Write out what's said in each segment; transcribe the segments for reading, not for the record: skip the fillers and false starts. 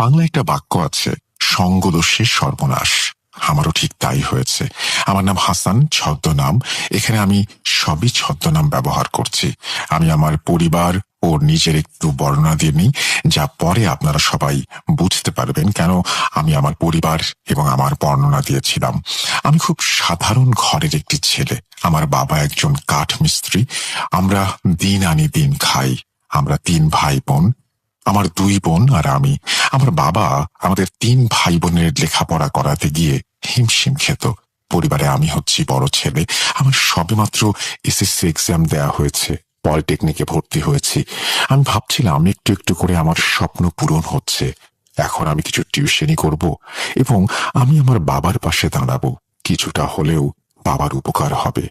বাংলায় একটা বাক্য আছে, সঙ্গদোষে সর্বনাশ। আমারও ঠিক তাই হয়েছে। আমার নাম হাসান, ছদ্মনাম। এখানে আমি সবই ছদ্মনাম ব্যবহার করছি। আমি আমার পরিবার ও নিজের একটু বর্ণনা দিয়ে নিই, যা পরে আপনারা সবাই বুঝতে পারবেন কেন আমি আমার পরিবার এবং আমার বর্ণনা দিয়েছিলাম। আমি খুব সাধারণ ঘরের একটি ছেলে। আমার বাবা একজন কাঠ মিস্ত্রি। আমরা দিন আনি দিন খাই। আমরা 3 ভাই বোন, আমার 2 বোন আর আমি। আমার বাবা আমাদের 3 ভাই বোনের লেখাপড়া করাতে গিয়ে হিমশিম খেত। পরিবারে আমি হচ্ছি বড় ছেলে। আমার সবেমাত্র এসএসসি এক্সাম দেয়া হয়েছে, পলিটেকনিকে ভর্তি হয়েছি। আমি ভাবছিলাম একটু একটু করে আমার স্বপ্ন পূরণ হচ্ছে। এখন আমি কিছু টিউশনি করব এবং আমি আমার বাবার পাশে দাঁড়াবো। কিছুটা হলেও বাবার উপকার হবে।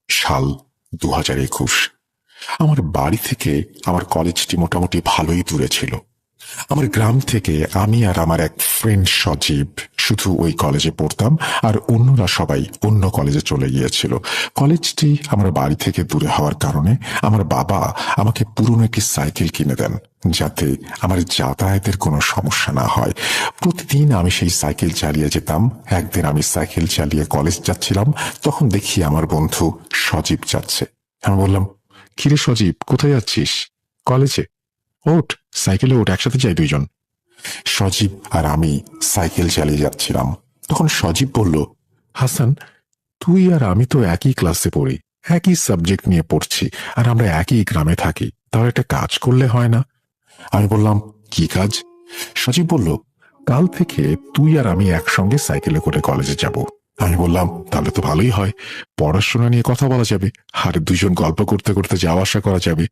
সাল 2021। আমার বাড়ি থেকে আমার কলেজটি মোটামুটি ভালোই দূরে ছিল। আমার গ্রাম থেকে আমি আর আমার এক ফ্রেন্ড সজীব শুধু ওই কলেজে পড়তাম, আর অন্যরা সবাই অন্য কলেজে চলে গিয়েছিল। কলেজটি আমার বাড়ি থেকে দূরে হওয়ার কারণে আমার বাবা আমাকে পুরনো একটি সাইকেল কিনে দেন, যাতে আমার যাতায়াতের কোনো সমস্যা না হয়। প্রতিদিন আমি সেই সাইকেল চালিয়ে যেতাম। একদিন আমি সাইকেল চালিয়ে কলেজ যাচ্ছিলাম, তখন দেখি আমার বন্ধু সজীব যাচ্ছে। আমি বললাম, কিরে সজীব, কোথায় যাচ্ছিস? কলেজে। ওঠ, সাইকেলে ওঠ, একসাথে যাই দুইজন। সজীব আর আমি সাইকেল চালিয়ে যাচ্ছিলাম। তখন সজীব বলল, হাসান, তুই আর আমি তো একই ক্লাসে পড়ি, একই সাবজেক্ট নিয়ে পড়ছি, আর আমরা একই গ্রামে থাকি। তাহলে একটা কাজ করলে হয় না? আমি বললাম, কি কাজ? সজীব বলল, কাল থেকে তুই আর আমি একসঙ্গে সাইকেলে করে কলেজে যাব। আমি বললাম, তাহলে তো ভালোই হয়। পড়াশোনা নিয়ে কথা বলা যাবে, আর দুজন গল্প করতে করতে যাওয়া আসা করা যাবে।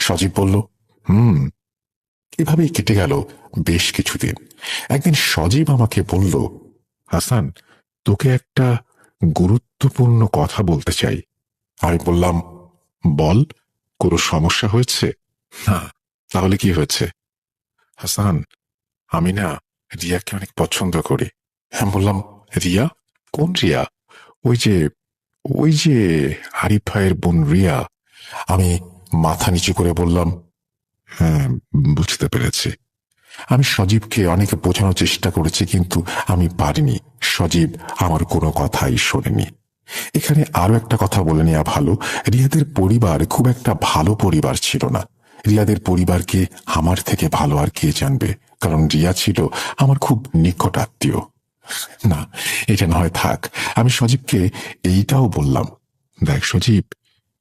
সজীব বলল, এভাবেই কেটে গেল বেশ কিছুদিন। একদিন সজীব আমাকে বলল, হাসান, তোকে একটা গুরুত্বপূর্ণ কথা বলতে চাই। আমি বললাম, বল, কোনো সমস্যা হয়েছে? না। তাহলে কি হয়েছে? হাসান, আমি না রিয়াকে অনেক পছন্দ করি। আমি বললাম, রিয়া? কোন রিয়া? ওই যে ওই যে আরিফ ভাইয়ের বোন রিয়া। আমি মাথা নিচু করে বললাম, হ্যাঁ, বুঝতে পেরেছি। আমি সজীবকে অনেক বোঝানোর চেষ্টা করেছি, কিন্তু আমি পারিনি। সজীব আমার কোনো কথাই শোনেনি। এখানে আরো একটা কথা বলে নেওয়া ভালো, রিয়াদের পরিবার খুব একটা ভালো পরিবার ছিল না। রিয়াদের পরিবারকে আমার থেকে ভালো আর কে জানবে, কারণ রিয়া ছিল আমার খুব নিকট আত্মীয়। না, এটা না হয় থাক। আমি সজীবকে এইটাও বললাম, দেখ সজীব,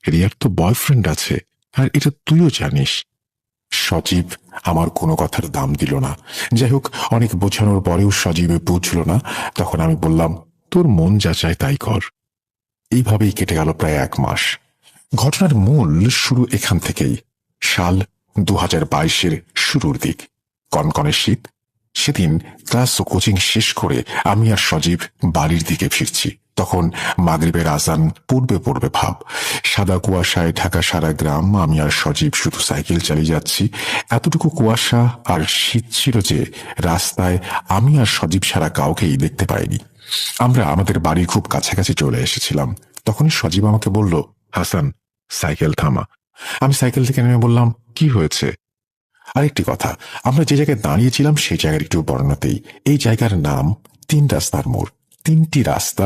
রিয়ার তো বয়ফ্রেন্ড আছে, আর এটা তুইও জানিস। সজীব আমার কোনো কথার দাম দিল না। যাই হোক, অনেক বোঝানোর পরেও সজীবে বুঝল না। তখন আমি বললাম, তোর মন যা চায় তাই কর। এইভাবেই কেটে গেল প্রায় 1 মাস। ঘটনার মূল শুরু এখান থেকেই। সাল 2022-এর শুরুর দিক, কনকনে শীত। সেদিন ক্লাস ও কোচিং শেষ করে আমি আর সজীব বাড়ির দিকে ফিরছি। তখন মাগরিবের আজান পূর্বে পড়বে ভাব। সাদা কুয়াশায় ঢাকা সারা গ্রাম। আমি আর সজীব শুধু সাইকেল চালিয়ে যাচ্ছি। এতটুকু কুয়াশা আর শীত ছিল যে রাস্তায় আমি আর সজীব ছাড়া কাউকেই দেখতে পাইনি। আমরা আমাদের বাড়ির খুব কাছাকাছি চলে এসেছিলাম। তখনই সজীব আমাকে বলল, হাসান, সাইকেল থামা। আমি সাইকেল থেকে নেমে বললাম, কি হয়েছে? আরেকটি কথা, আমরা যে জায়গায় দাঁড়িয়েছিলাম সেই জায়গার একটু বর্ণনাতেই। এই জায়গার নাম 3 রাস্তার মোড়। 3টি রাস্তা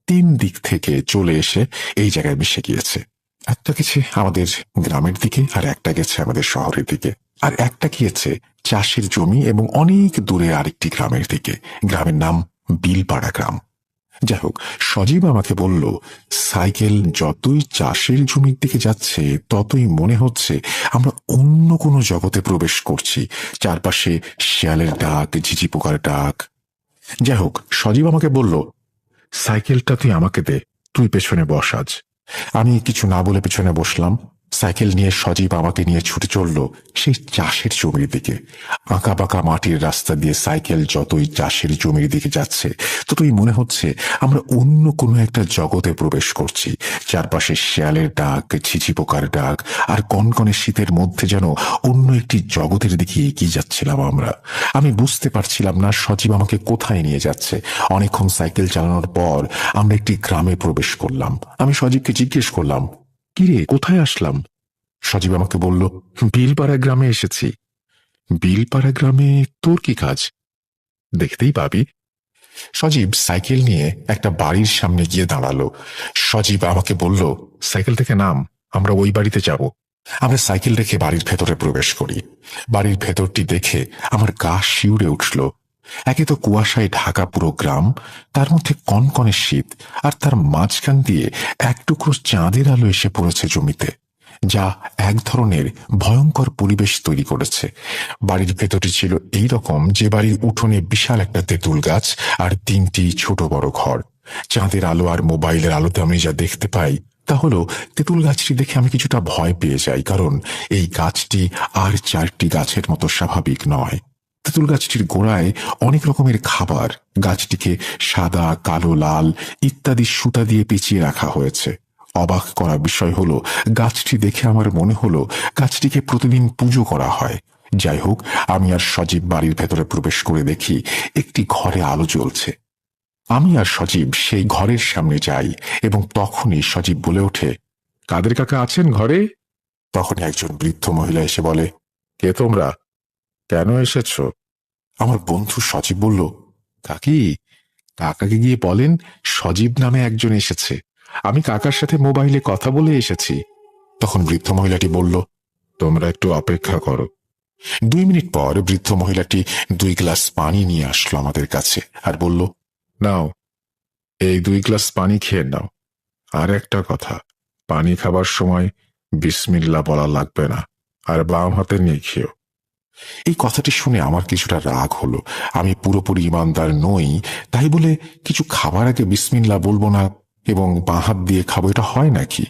3 দিক থেকে চলে এসে এই জায়গায় মিশে গিয়েছে। একটা গেছে আমাদের গ্রামের দিকে, আর একটা গেছে আমাদের শহরের দিকে, আর একটা গিয়েছে চাষের জমি এবং অনেক দূরে আরেকটি গ্রামের দিকে। গ্রামের নাম বিলপাড়া গ্রাম। যাই হোক, সজীব আমাকে বলল, সাইকেল যতই চাষের জমির দিকে যাচ্ছে ততই মনে হচ্ছে আমরা অন্য কোনো জগতে প্রবেশ করছি। চারপাশে শিয়ালের ডাক, ঝিঝি পোকার ডাক। যাই হোক, সজীব আমাকে বলল, সাইকেলটা তুই আমাকে দে, তুই পেছনে বস আজ। আমি কিছু না বলে পেছনে বসলাম। সাইকেল নিয়ে সজীব আমাকে নিয়ে ছুটে চলল সেই চাষের জমির দিকে। আঁকা বাঁকা মাটির রাস্তা দিয়ে সাইকেল যতই চাষের জমির দিকে যাচ্ছে ততই মনে হচ্ছে আমরা অন্য কোনো একটা জগতে প্রবেশ করছি। চারপাশে শিয়ালের ডাক, ঝিঝি পোকার ডাক, আর কনকনে শীতের মধ্যে যেন অন্য একটি জগতের দিকে এগিয়ে যাচ্ছিলাম আমরা। আমি বুঝতে পারছিলাম না সজীব আমাকে কোথায় নিয়ে যাচ্ছে। অনেকক্ষণ সাইকেল চালানোর পর আমরা একটি গ্রামে প্রবেশ করলাম। আমি সজীবকে জিজ্ঞেস করলাম, কিরে, কোথায় আসলাম? সজীব আমাকে বলল, বিলপাড়া গ্রামে এসেছি। বিলপাড়া গ্রামে তোর কি কাজ? দেখতেই পাবি। সজীব সাইকেল নিয়ে একটা বাড়ির সামনে গিয়ে দাঁড়ালো। সজীব আমাকে বলল, সাইকেল থেকে নাম, আমরা ওই বাড়িতে যাব। আমরা সাইকেল রেখে বাড়ির ভেতরে প্রবেশ করি। বাড়ির ভেতরটি দেখে আমার গা শিউরে উঠল। একে তো কুয়াশায় ঢাকা পুরো গ্রাম, তার মধ্যে কনকনে শীত, আর তার মাঝখান দিয়ে এক টুকরো চাঁদের আলো এসে পড়েছে জমিতে, যা এক ধরনের ভয়ঙ্কর পরিবেশ তৈরি করেছে। বাড়ির ভেতরটি ছিল এই রকম যে বাড়ির উঠোনে বিশাল একটা তেঁতুল গাছ আর 3টি ছোট বড় ঘর। চাঁদের আলো আর মোবাইলের আলোতে আমি যা দেখতে পাই তা হলো, তেঁতুল গাছটি দেখে আমি কিছুটা ভয় পেয়ে যাই, কারণ এই গাছটি আর 4টি গাছের মতো স্বাভাবিক নয়। তেঁতুল গাছটির গোড়ায় অনেক রকমের খাবার, গাছটিকে সাদা, কালো, লাল ইত্যাদি সুতা দিয়ে পেঁচিয়ে রাখা হয়েছে। অবাক করা বিষয় হলো, গাছটি দেখে আমার মনে হলো গাছটিকে প্রতিদিন পুজো করা হয়। যাই হোক, আমি আর সজীব বাড়ির ভেতরে প্রবেশ করে দেখি একটি ঘরে আলো জ্বলছে। আমি আর সজীব সেই ঘরের সামনে যাই এবং তখনই সজীব বলে ওঠে, কাদের কাকা আছেন ঘরে? তখনই একজন বৃদ্ধ মহিলা এসে বলে, কে তোমরা, কেন এসেছ? আমার বন্ধু সজীব বলল, কাকি, কাকাকে গিয়ে বলেন সজীব নামে একজন এসেছে, আমি কাকার সাথে মোবাইলে কথা বলে এসেছি। তখন বৃদ্ধ মহিলাটি বলল, তোমরা একটু অপেক্ষা করো। 2 মিনিট পর বৃদ্ধ মহিলাটি 2 গ্লাস পানি নিয়ে আসলো আমাদের কাছে আর বলল, নাও, এই 2 গ্লাস পানি খেয়ে নাও। আর একটা কথা, পানি খাবার সময় বিসমিল্লাহ বলা লাগবে না, আর বাম হাতে নিয়ে খেও। এই কথাটি শুনে আমার কিছুটা রাগ হলো। আমি পুরোপুরি ইমানদার নই, তাই বলে কিছু খাবার আগে বিসমিল্লাহ বলবো না এবং বাঁ হাত দিয়ে খাবো, এটা হয় নাকি?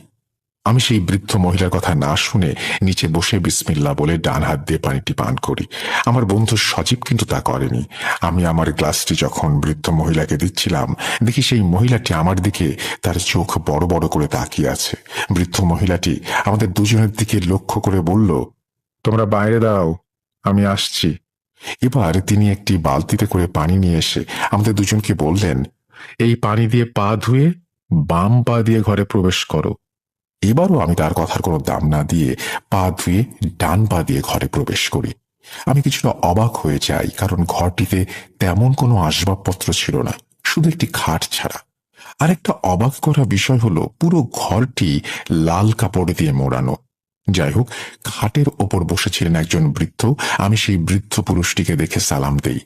আমি সেই বৃদ্ধ মহিলার কথা না শুনে নিচে বসে বিসমিল্লাহ বলে ডান হাত দিয়ে পানিটি পান করি। আমার বন্ধু সজীব কিন্তু তা করেনি। আমি আমার গ্লাসটি যখন বৃদ্ধ মহিলাকে দিচ্ছিলাম, দেখি সেই মহিলাটি আমার দিকে তার চোখ বড় বড় করে তাকিয়ে আছে। বৃদ্ধ মহিলাটি আমাদের দুজনের দিকে লক্ষ্য করে বলল, তোমরা বাইরে দাও, আমি আসছি। এবার তিনি একটি বালতিতে করে পানি নিয়ে এসে আমাদের দুজনকে বললেন, এই পানি দিয়ে পা ধুয়ে বাম পা দিয়ে ঘরে প্রবেশ করো। এবারও আমি তার কথার কোনো দাম না দিয়ে পা ধুয়ে ডান পা দিয়ে ঘরে প্রবেশ করি। আমি কিছুটা অবাক হয়ে যাই, কারণ ঘরটিতে তেমন কোনো আসবাবপত্র ছিল না, শুধু একটি খাট ছাড়া। আরেকটা অবাক করা বিষয় হলো, পুরো ঘরটি লাল কাপড় দিয়ে মোড়ানো। যাই হোক, খাটের ওপর বসেছিলেন একজন বৃদ্ধ। আমি সেই বৃদ্ধ পুরুষটিকে দেখে সালাম দেই।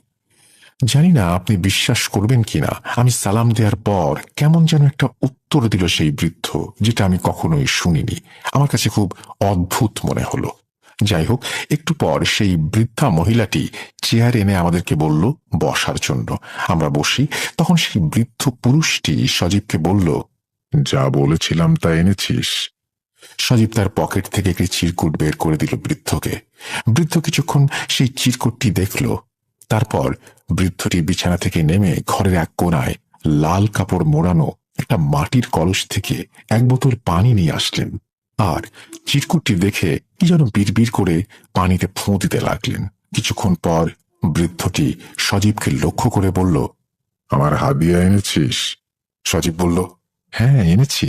জানি না আপনি বিশ্বাস করবেন কিনা, আমি সালাম দেওয়ার পর কেমন যেন একটা উত্তর দিল সেই বৃদ্ধ, যেটা আমি কখনোই শুনিনি। আমার কাছে খুব অদ্ভুত মনে হলো। যাই হোক, একটু পর সেই বৃদ্ধা মহিলাটি চেয়ার এনে আমাদেরকে বলল বসার জন্য। আমরা বসি। তখন সেই বৃদ্ধ পুরুষটি সজীবকে বলল, যা বলেছিলাম তা এনেছিস? সজীব তার পকেট থেকে একটি চিরকুট বের করে দিল বৃদ্ধকে। বৃদ্ধ কিছুক্ষণ সেই চিরকুটটি দেখল। তারপর বৃদ্ধটি বিছানা থেকে নেমে ঘরের এক কোণায় লাল কাপড় মোড়ানো একটা মাটির কলস থেকে 1 বোতল পানি নিয়ে আসলেন, আর চিরকুটটি দেখে কি যেন বিড়বিড় করে পানিতে ফোঁ দিতে লাগলেন। কিছুক্ষণ পর বৃদ্ধটি সজীবকে লক্ষ্য করে বলল, আমার হাদিয়া এনেছিস? সজীব বলল, হ্যাঁ, এনেছি।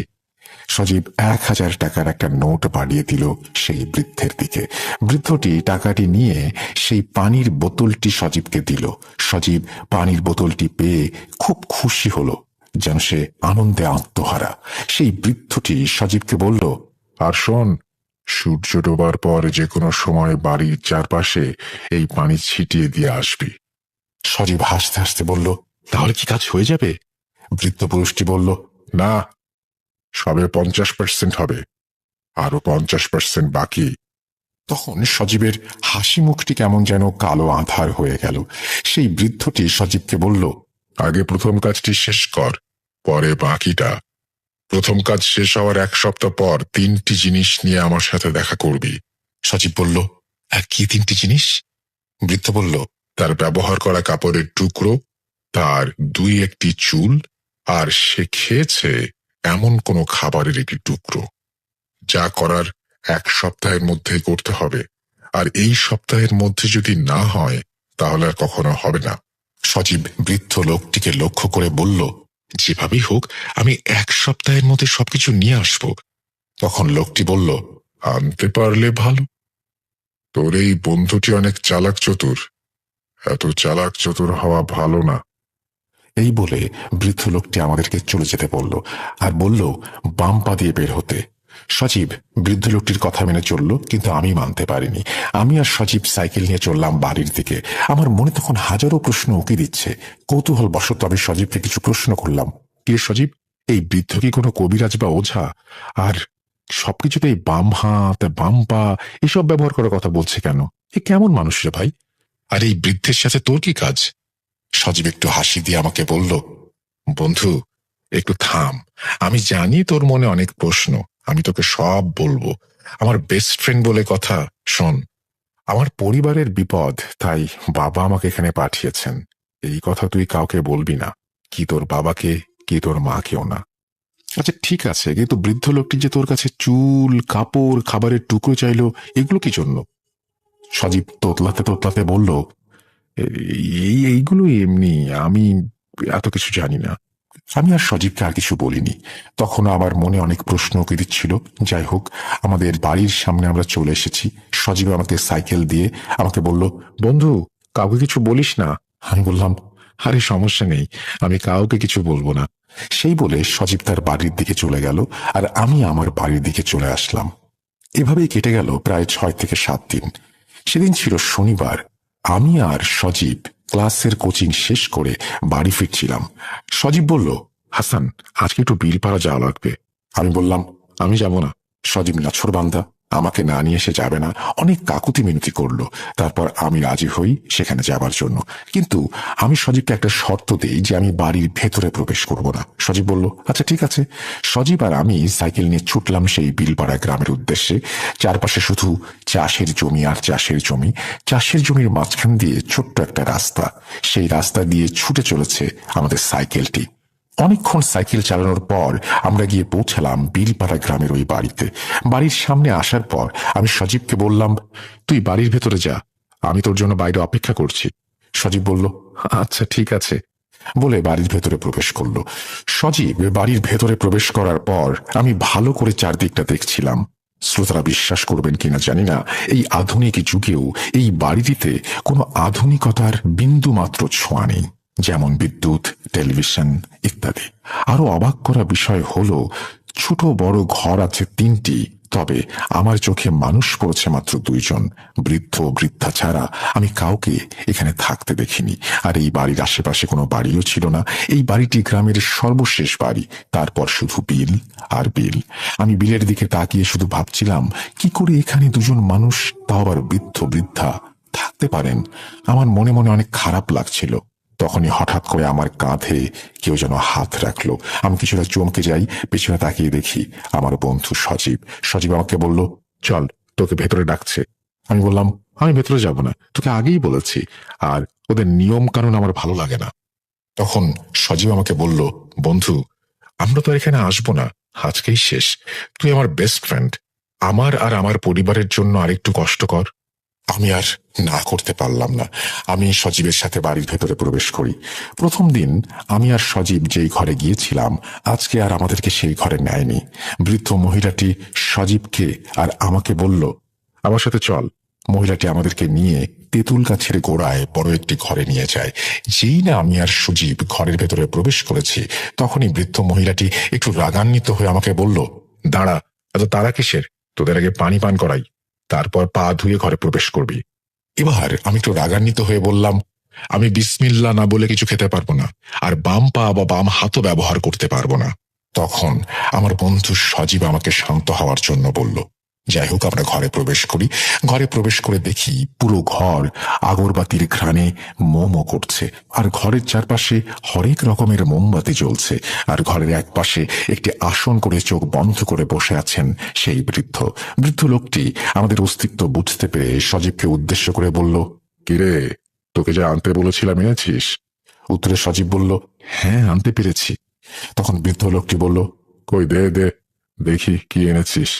সজীব 1000 টাকার একটা নোট বাড়িয়ে দিল সেই বৃদ্ধের দিকে। বৃদ্ধটি টাকাটি নিয়ে সেই পানির বোতলটি সজীবকে দিল। সজীব পানির বোতলটি পেয়ে খুব খুশি হলো, যেন সে আনন্দে আত্মহারা। সেই বৃদ্ধটি সজীবকে বলল, আর শোন, সূর্য ডোবার পর যে কোনো সময় বাড়ির চারপাশে এই পানি ছিটিয়ে দিয়ে আসবি। সজীব হাসতে হাসতে বলল, তাহলে কি কাজ হয়ে যাবে? বৃদ্ধ পুরুষটি বলল, না, সবে 50% হবে, আরো 50% বাকি। তখন সজীবের হাসি মুখটি কেমন যেন কালো আঁধার হয়ে গেল। সেই বৃদ্ধটি সজীবকে বলল, আগে প্রথম কাজটি শেষ কর, পরে বাকিটা। প্রথম কাজ শেষ হওয়ার 1 সপ্তাহ পর 3টি জিনিস নিয়ে আমার সাথে দেখা করবি। সজীব বলল, কি 3টি জিনিস? বৃদ্ধ বলল, তার ব্যবহার করা কাপড়ের টুকরো, তার 2-1টি চুল, আর সে খেয়েছে এমন কোনো খাবারের একটি টুকরো। যা করার 1 সপ্তাহের মধ্যেই করতে হবে, আর এই সপ্তাহের মধ্যে যদি না হয় তাহলে আর কখনো হবে না। সজীব বৃদ্ধ লোকটিকে লক্ষ্য করে বলল, যেভাবেই হোক আমি 1 সপ্তাহের মধ্যে সবকিছু নিয়ে আসব। তখন লোকটি বলল, আনতে পারলে ভালো। তোর এই বন্ধুটি অনেক চালাক চতুর, এত চালাক চতুর হওয়া ভালো না। এই বলে বৃদ্ধ লোকটি আমাদেরকে চলে যেতে বলল আর বলল বাম পা দিয়ে বের হতে। সজীব বৃদ্ধ লোকটির কথা মেনে চলল, কিন্তু আমি মানতে পারিনি। আমি আর সজীব সাইকেল নিয়ে চললাম বাড়ির দিকে। আমার মনে তখন হাজারো প্রশ্ন উকি দিচ্ছে। কৌতূহল বশত আমি সজীবকে কিছু প্রশ্ন করলাম। কে সজীব, এই বৃদ্ধ কি কোনো কবিরাজ বা ওঝা? আর সবকিছুতেই বাম হাত বাম পা এসব ব্যবহার করার কথা বলছে কেন? এ কেমন মানুষ রে ভাই? আর এই বৃদ্ধের সাথে তোর কি কাজ? সজীব একটু হাসি দিয়ে আমাকে বলল, বন্ধু একটু থাম, আমি জানি তোর মনে অনেক প্রশ্ন, আমি তোকে সব বলবো। আমার বেস্ট ফ্রেন্ড বলে কথা। শোন, আমার পরিবারের বিপদ, তাই বাবা আমাকে এখানে পাঠিয়েছেন। এই কথা তুই কাউকে বলবি না, কি তোর বাবাকে কি তোর মাকেও না। আচ্ছা ঠিক আছে, কিন্তু বৃদ্ধ লোকটি যে তোর কাছে চুল কাপড় খাবারের টুকরো চাইলো, এগুলো কি জন্য? সজীব তোতলাতে তোতলাতে বলল, এইগুলো এমনি, আমি এত কিছু জানি না। আমি আর সজীবকে আর কিছু বলিনি। তখন আমার মনে অনেক প্রশ্ন উকি দিচ্ছিল। যাই হোক, আমাদের বাড়ির সামনে আমরা চলে এসেছি। সজীব আমাকে সাইকেল দিয়ে আমাকে বলল, বন্ধু কাউকে কিছু বলিস না। আমি বললাম, আরে সমস্যা নেই, আমি কাউকে কিছু বলবো না। সেই বলে সজীব তার বাড়ির দিকে চলে গেল আর আমি আমার বাড়ির দিকে চলে আসলাম। এভাবেই কেটে গেল প্রায় 6 থেকে 7 দিন। সেদিন ছিল শনিবার। আমি আর সজীব ক্লাসের কোচিং শেষ করে বাড়ি ফিরছিলাম। সজীব বলল, হাসান আজকে একটু বিলপাড়া যাওয়া লাগবে। আমি বললাম, আমি যাব না। সজীব নাছোড়বান্দা, আমাকে না নিয়ে এসে যাবে না, অনেক কাকুতি মিনতি করলো। তারপর আমি রাজি হই সেখানে যাবার জন্য, কিন্তু আমি সজীবকে একটা শর্ত দিই যে আমি বাড়ির ভেতরে প্রবেশ করব না। সজীব বলল, আচ্ছা ঠিক আছে। সজীব আর আমি সাইকেল নিয়ে ছুটলাম সেই বিলপাড়া গ্রামের উদ্দেশ্যে। চারপাশে শুধু চাষের জমি আর চাষের জমি। চাষের জমির মাঝখান দিয়ে ছোট্ট একটা রাস্তা, সেই রাস্তা দিয়ে ছুটে চলেছে আমাদের সাইকেলটি। অনেকক্ষণ সাইকেল চালানোর পর আমরা গিয়ে পৌঁছালাম বিলপাড়া গ্রামের ওই বাড়িতে। বাড়ির সামনে আসার পর আমি সজীবকে বললাম, তুই বাড়ির ভেতরে যা, আমি তোর জন্য বাইরে অপেক্ষা করছি। সজীব বলল, আচ্ছা ঠিক আছে, বলে বাড়ির ভেতরে প্রবেশ করলো। সজীব বাড়ির ভেতরে প্রবেশ করার পর আমি ভালো করে চারদিকটা দেখছিলাম। শ্রোতারা বিশ্বাস করবেন কিনা জানি না, এই আধুনিক যুগেও এই বাড়িটিতে কোনো আধুনিকতার বিন্দু মাত্র ছোঁয়া নেই, যেমন বিদ্যুৎ, টেলিভিশন ইত্যাদি। আরো অবাক করা বিষয় হলো, ছোট বড় ঘর আছে 3টি, তবে আমার চোখে মানুষ পড়েছে মাত্র 2জন। বৃদ্ধ বৃদ্ধা ছাড়া আমি কাউকে এখানে থাকতে দেখিনি। আর এই বাড়ির আশেপাশে কোনো বাড়িও ছিল না। এই বাড়িটি গ্রামের সর্বশেষ বাড়ি। তারপর শুধু বিল আর বিল। আমি বিলের দিকে তাকিয়ে শুধু ভাবছিলাম, কি করে এখানে 2জন মানুষ, তাও আবার বৃদ্ধ বৃদ্ধা, থাকতে পারেন। আমার মনে মনে অনেক খারাপ লাগছিল। তখনই হঠাৎ করে আমার কাঁধে কেউ যেন হাত রাখলো। আমি কিছুটা চমকে যাই, পেছনে তাকিয়ে দেখি আমার বন্ধু সজীব। সজীব আমাকে বলল, চল, তোকে ভেতরে ডাকছে। আমি বললাম, আমি ভেতরে যাব না, তোকে আগেই বলেছি, আর ওদের নিয়ম কানুন আমার ভালো লাগে না। তখন সজীব আমাকে বলল, বন্ধু আমরা তো এখানে আসবো না, আজকেই শেষ। তুই আমার বেস্ট ফ্রেন্ড, আমার আর আমার পরিবারের জন্য আরেকটু কষ্ট কর। আমি আর না করতে পারলাম না। আমি সজীবের সাথে বাড়ির ভেতরে প্রবেশ করি। প্রথম দিন আমি আর সজীব যেই ঘরে গিয়েছিলাম, আজকে আর আমাদেরকে সেই ঘরে নেয়নি। বৃদ্ধ মহিলাটি সজীবকে আর আমাকে বলল, আমার সাথে চল। মহিলাটি আমাদেরকে নিয়ে তেঁতুল গাছের গোড়ায় বড় একটি ঘরে নিয়ে যায়। যেই না আমি আর সজীব ঘরের ভেতরে প্রবেশ করেছি, তখনই বৃদ্ধ মহিলাটি একটু রাগান্বিত হয়ে আমাকে বলল, দাঁড়া, এত তাড়া কিসের? তোদের আগে পানি পান করাই, তারপর পা ধুয়ে ঘরে প্রবেশ করবি। এবার আমি একটু রাগান্বিত হয়ে বললাম, আমি বিসমিল্লা না বলে কিছু খেতে পারবো না, আর বাম পা বা বাম হাতও ব্যবহার করতে পারবো না। তখন আমার বন্ধু সজীব আমাকে শান্ত হওয়ার জন্য বলল। যাই হোক, আমরা ঘরে প্রবেশ করি। ঘরে প্রবেশ করে দেখি পুরো ঘর আগরবাতির ঘ্রাণে মোমো করছে, আর ঘরের চারপাশে হরেক রকমের মোমবাতি জ্বলছে। আর ঘরের এক পাশে একটি আসন করে চোখ বন্ধ করে বসে আছেন সেই বৃদ্ধ। বৃদ্ধ লোকটি আমাদের অস্তিত্ব বুঝতে পেরে সজীবকে উদ্দেশ্য করে বলল, কিরে, তোকে যা আনতে বলেছিলাম এনেছিস? উত্তরে সজীব বলল, হ্যাঁ আনতে পেরেছি। তখন বৃদ্ধ লোকটি বলল, কই দে দে, দেখি কি এনেছিস।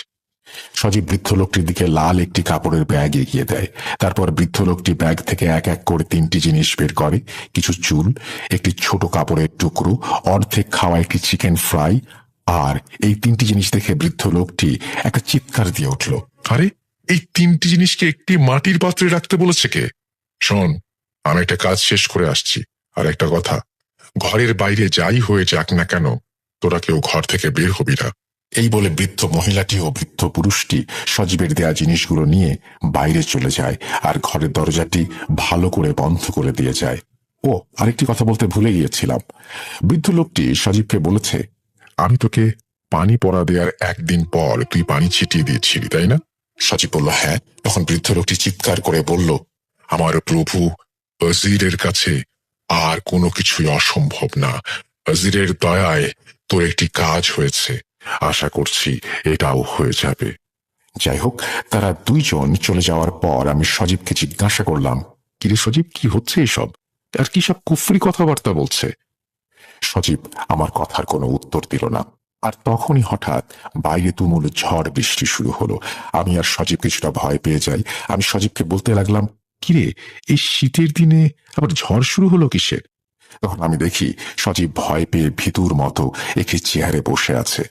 সজীব বৃদ্ধ লোকটির দিকে লাল একটি কাপড়ের ব্যাগ এগিয়ে দেয়। তারপর বৃদ্ধ লোকটি ব্যাগ থেকে এক এক করে 3টি জিনিস বের করে। কিছু চুল, একটি ছোট কাপড়ের টুকরো, অর্ধেক খাওয়া একটি চিকেন ফ্রাই, আর এই তিনটি জিনিস দেখে বৃদ্ধ লোকটি একটা চিৎকার দিয়ে উঠল। আরে, এই তিনটি জিনিসকে একটি মাটির পাত্রে রাখতে বলেছে কে? শোন, আমি একটা কাজ শেষ করে আসছি। আর একটা কথা, ঘরের বাইরে যাই হয়ে যাক না কেন, তোরা কেউ ঘর থেকে বের হবি না। এই বলে বৃদ্ধ মহিলাটি ও বৃদ্ধ পুরুষটি সজীবের দেয়া জিনিসগুলো নিয়ে বাইরে চলে যায় আর ঘরের দরজাটি ভালো করে বন্ধ করে দিয়ে যায়। ও, আরেকটি কথা বলতে ভুলে গিয়েছিলাম। বৃদ্ধ লোকটি সজীবকে বলেছে, আমি তোকে পানি পড়া দেওয়ার একদিন পর তুই পানি ছিটিয়ে দিয়েছিলি, তাই না? সজীব বলল, হ্যাঁ। তখন বৃদ্ধ লোকটি চিৎকার করে বলল, আমার প্রভু অজিরের কাছে আর কোনো কিছুই অসম্ভব না। অজিরের দয়ায় তোর একটি কাজ হয়েছে, আশা করছি এটাও হয়ে যাবে। যাই হোক, তারা দুইজন চলে যাওয়ার পর আমি সজীবকে জিজ্ঞাসা করলাম, কিরে সজীব, কি হচ্ছে এসব? আর কি সব কুফরি কথাবার্তা বলছে? সজীব আমার কথার কোনো উত্তর দিল না। আর তখনই হঠাৎ বাইরে তুমুল ঝড় বৃষ্টি শুরু হলো। আমি আর সজীব কিছুটা ভয় পেয়ে যাই। আমি সজীবকে বলতে লাগলাম, কিরে, এই শীতের দিনে আবার ঝড় শুরু হলো কিসের? তখন আমি দেখি সজীব ভয় পেয়ে ভীতুর মতো একটি চেয়ারে বসে আছে।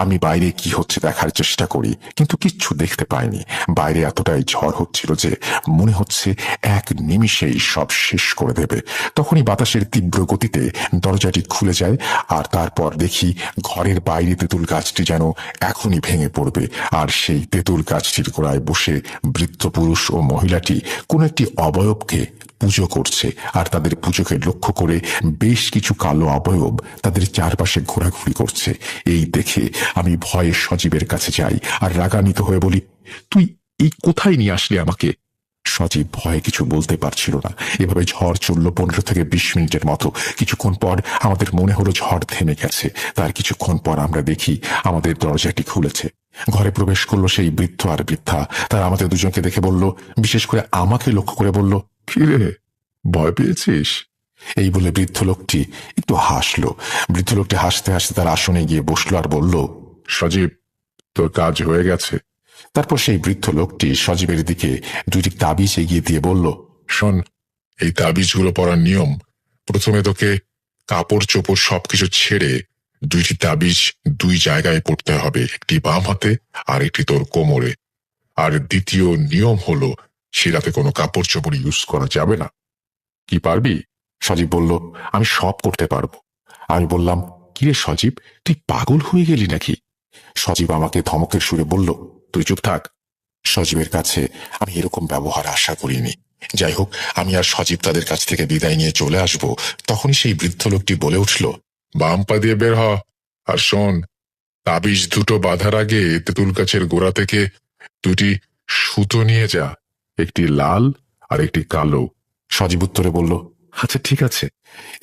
আমি বাইরে কি হচ্ছে দেখার চেষ্টা করি, কিন্তু কিচ্ছু দেখতে পাইনি। বাইরে এতটাই ঝড় হচ্ছিল যে মনে হচ্ছে এক নিমিষেই সব শেষ করে দেবে। তখনই বাতাসের তীব্র গতিতে দরজাটি খুলে যায়, আর তারপর দেখি ঘরের বাইরে তেঁতুল গাছটি যেন এখনই ভেঙে পড়বে। আর সেই তেঁতুল গাছটির গোড়ায় বসে বৃদ্ধ পুরুষ ও মহিলাটি কোন একটি অবয়বকে পুজো করছে। আর তাদের পুজোকে লক্ষ্য করে বেশ কিছু কালো অবয়ব তাদের চারপাশে ঘোরাঘুরি করছে। এই দেখে আমি ভয়ে সজীবের কাছে যাই আর রাগান্বিত হয়ে বলি, তুই এই কোথায় নিয়ে আসলি আমাকে? সজীব ভয়ে কিছু বলতে পারছিল না। এভাবে ঝড় চলল 15 থেকে 20 মিনিটের মতো। কিছুক্ষণ পর আমাদের মনে হলো ঝড় থেমে গেছে। তার কিছুক্ষণ পর আমরা দেখি আমাদের দরজাটি খুলেছে। ঘরে প্রবেশ করলো সেই বৃদ্ধ আর বৃদ্ধা। তারা আমাদের দুজনকে দেখে বলল, বিশেষ করে আমাকে লক্ষ্য করে বলল, কিরে, ভয় পেয়েছিস? এই বলে বৃদ্ধ লোকটি একটু হাসলো। বৃদ্ধ লোকটি হাসতে হাসতে তার আসনে গিয়ে বসলো আর বলল, সজীব, তোর কাজ হয়ে গেছে। তারপর সেই বৃদ্ধ লোকটি সজীবের দিকে দুইটি তাবিজ এগিয়ে দিয়ে বলল, শোন, এই তাবিজগুলো পড়ার নিয়ম, প্রথমে তোকে কাপড় চোপড় সবকিছু ছেড়ে দুইটি তাবিজ দুই জায়গায় পড়তে হবে, একটি বাম হাতে আর একটি তোর কোমরে। আর দ্বিতীয় নিয়ম হলো, সেটাতে কোনো কাপড় চোপড় ইউজ করা যাবে না। কি পারবি? সজীব বলল, আমি সব করতে পারবো। আমি বললাম, কিরে সজীব, তুই পাগল হয়ে গেলি নাকি? সজীব আমাকে ধমকের সুরে বলল, তুই চুপ থাক। সজীবের কাছে আমি এরকম ব্যবহার আশা করিনি। যাই হোক, আমি আর সজীব তাদের কাছ থেকে বিদায় নিয়ে চলে আসব, তখনই সেই বৃদ্ধ লোকটি বলে উঠল, বাম পা দিয়ে বের হ। আর শোন, তাবিজ দুটো বাঁধার আগে তেঁতুল গাছের গোড়া থেকে দুটি সুতো নিয়ে যা, একটি লাল আর একটি কালো। সজীব উত্তরে বলল, আচ্ছা ঠিক আছে।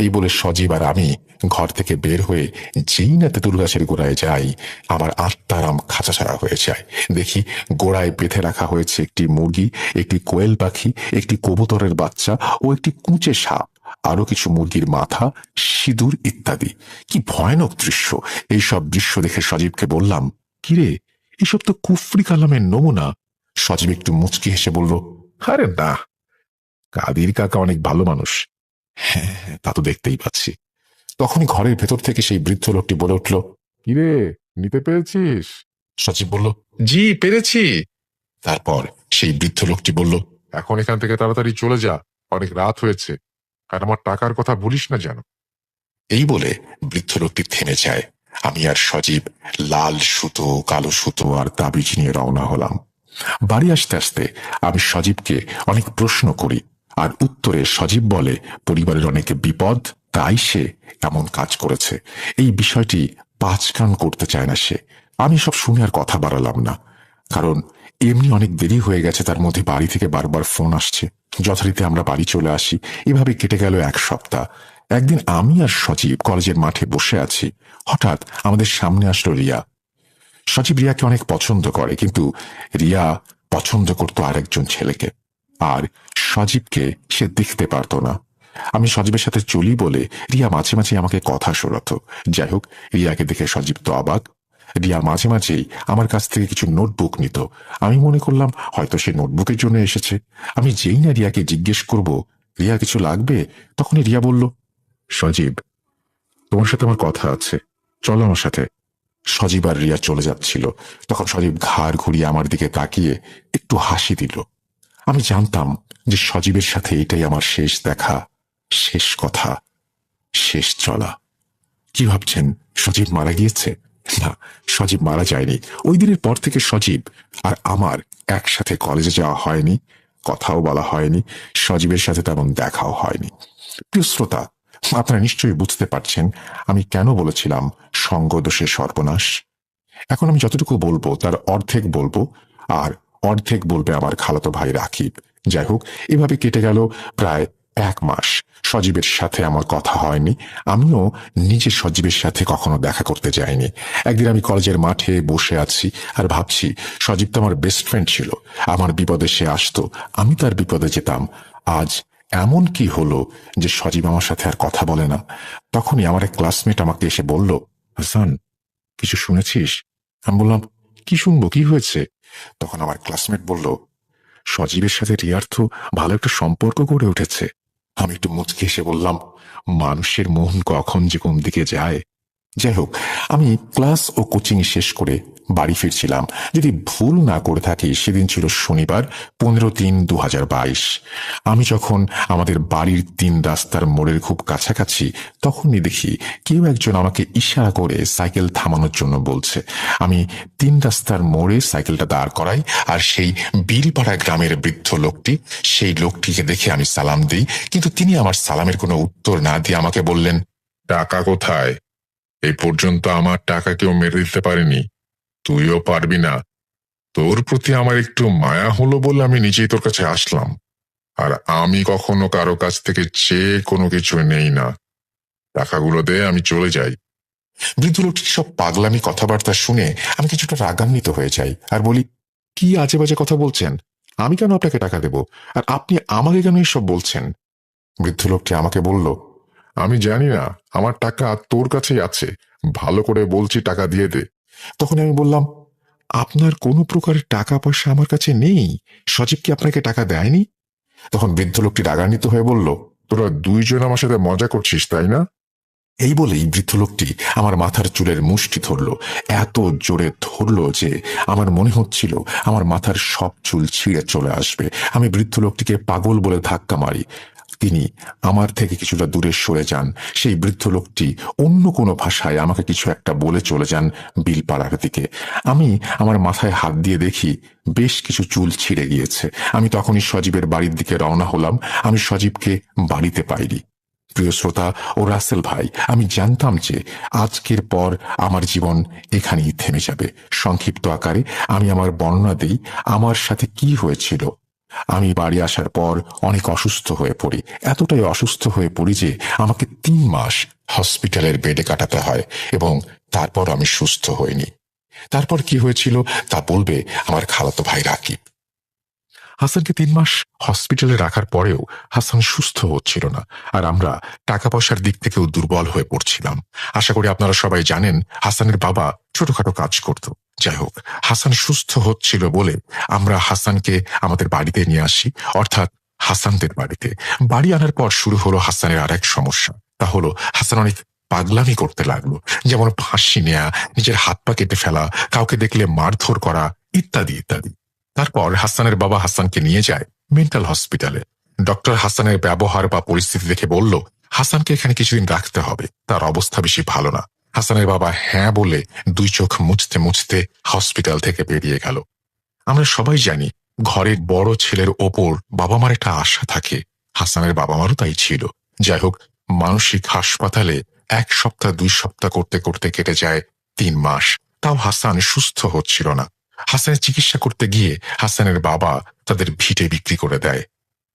এই বলে সজীব আর আমি ঘর থেকে বের হয়ে যেই না তেঁতুল গাছের গোড়ায় যাই, আমার আত্মারাম খাঁচা ছাড়া হয়ে যায়। দেখি গোড়ায় বেঁধে রাখা হয়েছে একটি মুরগি, একটি কোয়েল পাখি, একটি কবুতরের বাচ্চা ও একটি কুঁচে সাপ, আরো কিছু মুরগির মাথা, সিঁদুর ইত্যাদি। কি ভয়ানক দৃশ্য! এইসব দৃশ্য দেখে সজীবকে বললাম, কিরে, এসব তো কুফরি কালামের নমুনা। সজীব একটু মুচকি হেসে বলল, আরে না, কাদির কাকা অনেক ভালো মানুষ। হ্যাঁ হ্যাঁ, তা তো দেখতেই পাচ্ছি। তখনই ঘরের ভেতর থেকে সেই বৃদ্ধ লোকটি বলে উঠল, কিরে, নিতে পেরেছিস? সজীব বলল, জি, পেরেছি। তারপর সেই বৃদ্ধ লোকটি বলল, এখন এখান থেকে তাড়াতাড়ি চলে যা, অনেক রাত হয়েছে। আর আমার টাকার কথা বলিস না যেন। এই বলে বৃদ্ধ লোকটি থেমে যায়। আমি আর সজীব লাল সুতো, কালো সুতো আর তাবিজ নিয়ে রওনা হলাম। বাড়ি আসতে আসতে আমি সজীবকে অনেক প্রশ্ন করি, আর উত্তরে সজীব বলে পরিবারের অনেক বিপদ, তাই সে এমন কাজ করেছে। এই বিষয়টি পাঁচ কান করতে চায় না সে। আমি সব শুনে আর কথা বাড়ালাম না, কারণ এমনি অনেক দেরি হয়ে গেছে। তার মধ্যে বাড়ি থেকে বারবার ফোন আসছে। যথারীতি আমরা বাড়ি চলে আসি। এভাবে কেটে গেল এক সপ্তাহ। একদিন আমি আর সজীব কলেজের মাঠে বসে আছি। হঠাৎ আমাদের সামনে আসলো রিয়া। সজীব রিয়াকে অনেক পছন্দ করে, কিন্তু রিয়া পছন্দ করত আরেকজন ছেলেকে, আর সজীবকে সে দেখতে পারত না। আমি সজীবের সাথে চলি বলে রিয়া মাঝে মাঝে আমাকে কথা শোনাতো। যাই হোক, রিয়াকে দেখে সজীব তো অবাক। রিয়া মাঝে মাঝেই আমার কাছ থেকে কিছু নোটবুক নিত। আমি মনে করলাম হয়তো সে নোটবুকের জন্য এসেছে। আমি যেই না রিয়াকে জিজ্ঞেস করব, রিয়া কিছু লাগবে, তখনই রিয়া বলল, সজীব, তোমার সাথে আমার কথা আছে, চলো আমার সাথে। সজীব আর রিয়া চলে যাচ্ছিল। তখন সজীব ঘাড় ঘুরিয়ে আমার দিকে তাকিয়ে একটু হাসি দিল। আমি জানতাম যে সজীবের সাথে এটাই আমার শেষ দেখা, শেষ কথা, শেষ চলা। কি ভাবছেন, সজীব মারা গিয়েছে? না, সজীব মারা যায়নি। ওই দিনের পর থেকে সজীব আর আমার একসাথে কলেজে যাওয়া হয়নি, কথাও বলা হয়নি, সজীবের সাথে তেমন দেখাও হয়নি। প্রিয় শ্রোতা, আপনারা নিশ্চয়ই বুঝতে পারছেন আমি কেন বলেছিলাম সঙ্গদোষে সর্বনাশ। এখন আমি যতটুকু বলবো তার অর্ধেক বলবো, আর অর্ধেক বলবে আমার খালাতো ভাই রাকিব। যাই হোক, এভাবে কেটে গেল প্রায় 1 মাস। সজীবের সাথে আমার কথা হয়নি, আমিও নিজে সজীবের সাথে কখনো দেখা করতে যাইনি। একদিন আমি কলেজের মাঠে বসে আছি আর ভাবছি, সজীব তো আমার বেস্ট ফ্রেন্ড ছিল, আমার বিপদে সে আসতো, আমি তার বিপদে যেতাম। আজ এমন কি হলো যে সজীব আমার সাথে আর কথা বলে না? তখনই আমার এক ক্লাসমেট আমাকে এসে বলল, হাসান, কিছু শুনেছিস? আমি বললাম, কি শুনবো, কি হয়েছে? তখন আমার ক্লাসমেট বলল, সজীবের সাথে রিয়ার তো ভালো একটা সম্পর্ক গড়ে উঠেছে। আমি একটু মুচকি হেসে বললাম, মানুষের মন কখন যে কোন দিকে যায়। যাই হোক, আমি ক্লাস ও কোচিং শেষ করে বাড়ি ফিরছিলাম। যদি ভুল না করে থাকি, সেদিন ছিল শনিবার, 15/3/2022। আমি যখন আমাদের বাড়ির 3 রাস্তার মোড়ের খুব কাছাকাছি, তখনই দেখি কেউ একজন আমাকে ইশারা করে সাইকেল থামানোর জন্য বলছে। আমি 3 রাস্তার মোড়ে সাইকেলটা দাঁড় করাই, আর সেই বিলপাড়া গ্রামের বৃদ্ধ লোকটি, সেই লোকটিকে দেখে আমি সালাম দিই, কিন্তু তিনি আমার সালামের কোনো উত্তর না দিয়ে আমাকে বললেন, টাকা কোথায়? এই পর্যন্ত আমার টাকা কেউ মেরে দিতে পারেনি, তুইও পারবি না। তোর প্রতি আমার একটু মায়া হলো বলে আমি নিজেই তোর কাছে আসলাম, আর আমি কখনো কারো কাছ থেকে চেয়ে কোনো কিছু নেই না। টাকাগুলো দে, আমি চলে যাই। বৃদ্ধ লোকটির সব পাগলামি কথাবার্তা শুনে আমি কিছুটা রাগান্বিত হয়ে যাই আর বলি, কি আজে বাজে কথা বলছেন? আমি কেন আপনাকে টাকা দেব, আর আপনি আমাকে কেন এসব বলছেন? বৃদ্ধ লোকটি আমাকে বলল, আমি জানি না, আমার টাকা তোর কাছেই আছে, ভালো করে বলছি, টাকা দিয়ে দে। তখন আমি বললাম, আপনার কোনো প্রকারের টাকা পয়সা আমার কাছে নেই। সজীব কি আপনাকে টাকা দেয়নি? তখন বৃদ্ধ লোকটি রাগান্বিত হয়ে বলল, তোরা দুইজন আমার সাথে মজা করছিস, তাই না? এই বলেই বৃদ্ধ লোকটি আমার মাথার চুলের মুষ্টি ধরল, এত জোরে ধরল যে আমার মনে হচ্ছিল আমার মাথার সব চুল ছিঁড়ে চলে আসবে। আমি বৃদ্ধ লোকটিকে পাগল বলে ধাক্কা মারি। তিনি আমার থেকে কিছুটা দূরে সরে যান। সেই বৃদ্ধ লোকটি অন্য কোনো ভাষায় আমাকে কিছু একটা বলে চলে যান বিলপাড়ার দিকে। আমি আমার মাথায় হাত দিয়ে দেখি বেশ কিছু চুল ছিঁড়ে গিয়েছে। আমি তখনই সজীবের বাড়ির দিকে রওনা হলাম। আমি সজীবকে বাড়িতে পাইনি। প্রিয় শ্রোতা ও রাসেল ভাই, আমি জানতাম যে আজকের পর আমার জীবন এখানেই থেমে যাবে। সংক্ষিপ্ত আকারে আমি আমার বর্ণনা দিই আমার সাথে কি হয়েছিল। আমি বাড়ি আসার পর অনেক অসুস্থ হয়ে পড়ি। এতটাই অসুস্থ হয়ে পড়ি যে আমাকে 3 মাস হসপিটালের বেডে কাটাতে হয়, এবং তারপর আমি সুস্থ হইনি। তারপর কি হয়েছিল তা বলবে আমার খালাতো ভাই রাকিব। হাসানকে 3 মাস হসপিটালে রাখার পরেও হাসান সুস্থ হচ্ছিল না, আর আমরা টাকা পয়সার দিক থেকেও দুর্বল হয়ে পড়ছিলাম। আশা করি আপনারা সবাই জানেন, হাসানের বাবা ছোটখাটো কাজ করত। যাই হোক, হাসান সুস্থ হচ্ছিল বলে আমরা হাসানকে আমাদের বাড়িতে নিয়ে আসি, অর্থাৎ হাসানদের বাড়িতে। বাড়ি আনার পর শুরু হলো হাসানের আর এক সমস্যা। তা হলো, হাসান অনেক পাগলামি করতে লাগলো, যেমন ফাঁসি নেয়া, নিজের হাত পা কেটে ফেলা, কাউকে দেখলে মারধর করা, ইত্যাদি ইত্যাদি। তারপর হাসানের বাবা হাসানকে নিয়ে যায় মেন্টাল হসপিটালে। ডক্টর হাসানের ব্যবহার বা পরিস্থিতি দেখে বলল, হাসানকে এখানে কিছুদিন রাখতে হবে, তার অবস্থা বেশি ভালো না। হাসানের বাবা হ্যাঁ বলে 2 চোখ মুছতে মুছতে হসপিটাল থেকে বেরিয়ে গেল। আমরা সবাই জানি, ঘরের বড় ছেলের ওপর বাবা মার একটা আশা থাকে। হাসানের বাবা মারও তাই ছিল। যাই হোক, মানসিক হাসপাতালে 1 সপ্তাহ 2 সপ্তাহ করতে করতে কেটে যায় 3 মাস। তাও হাসান সুস্থ হচ্ছিল না। হাসানের চিকিৎসা করতে গিয়ে হাসানের বাবা তাদের ভিটে বিক্রি করে দেয়।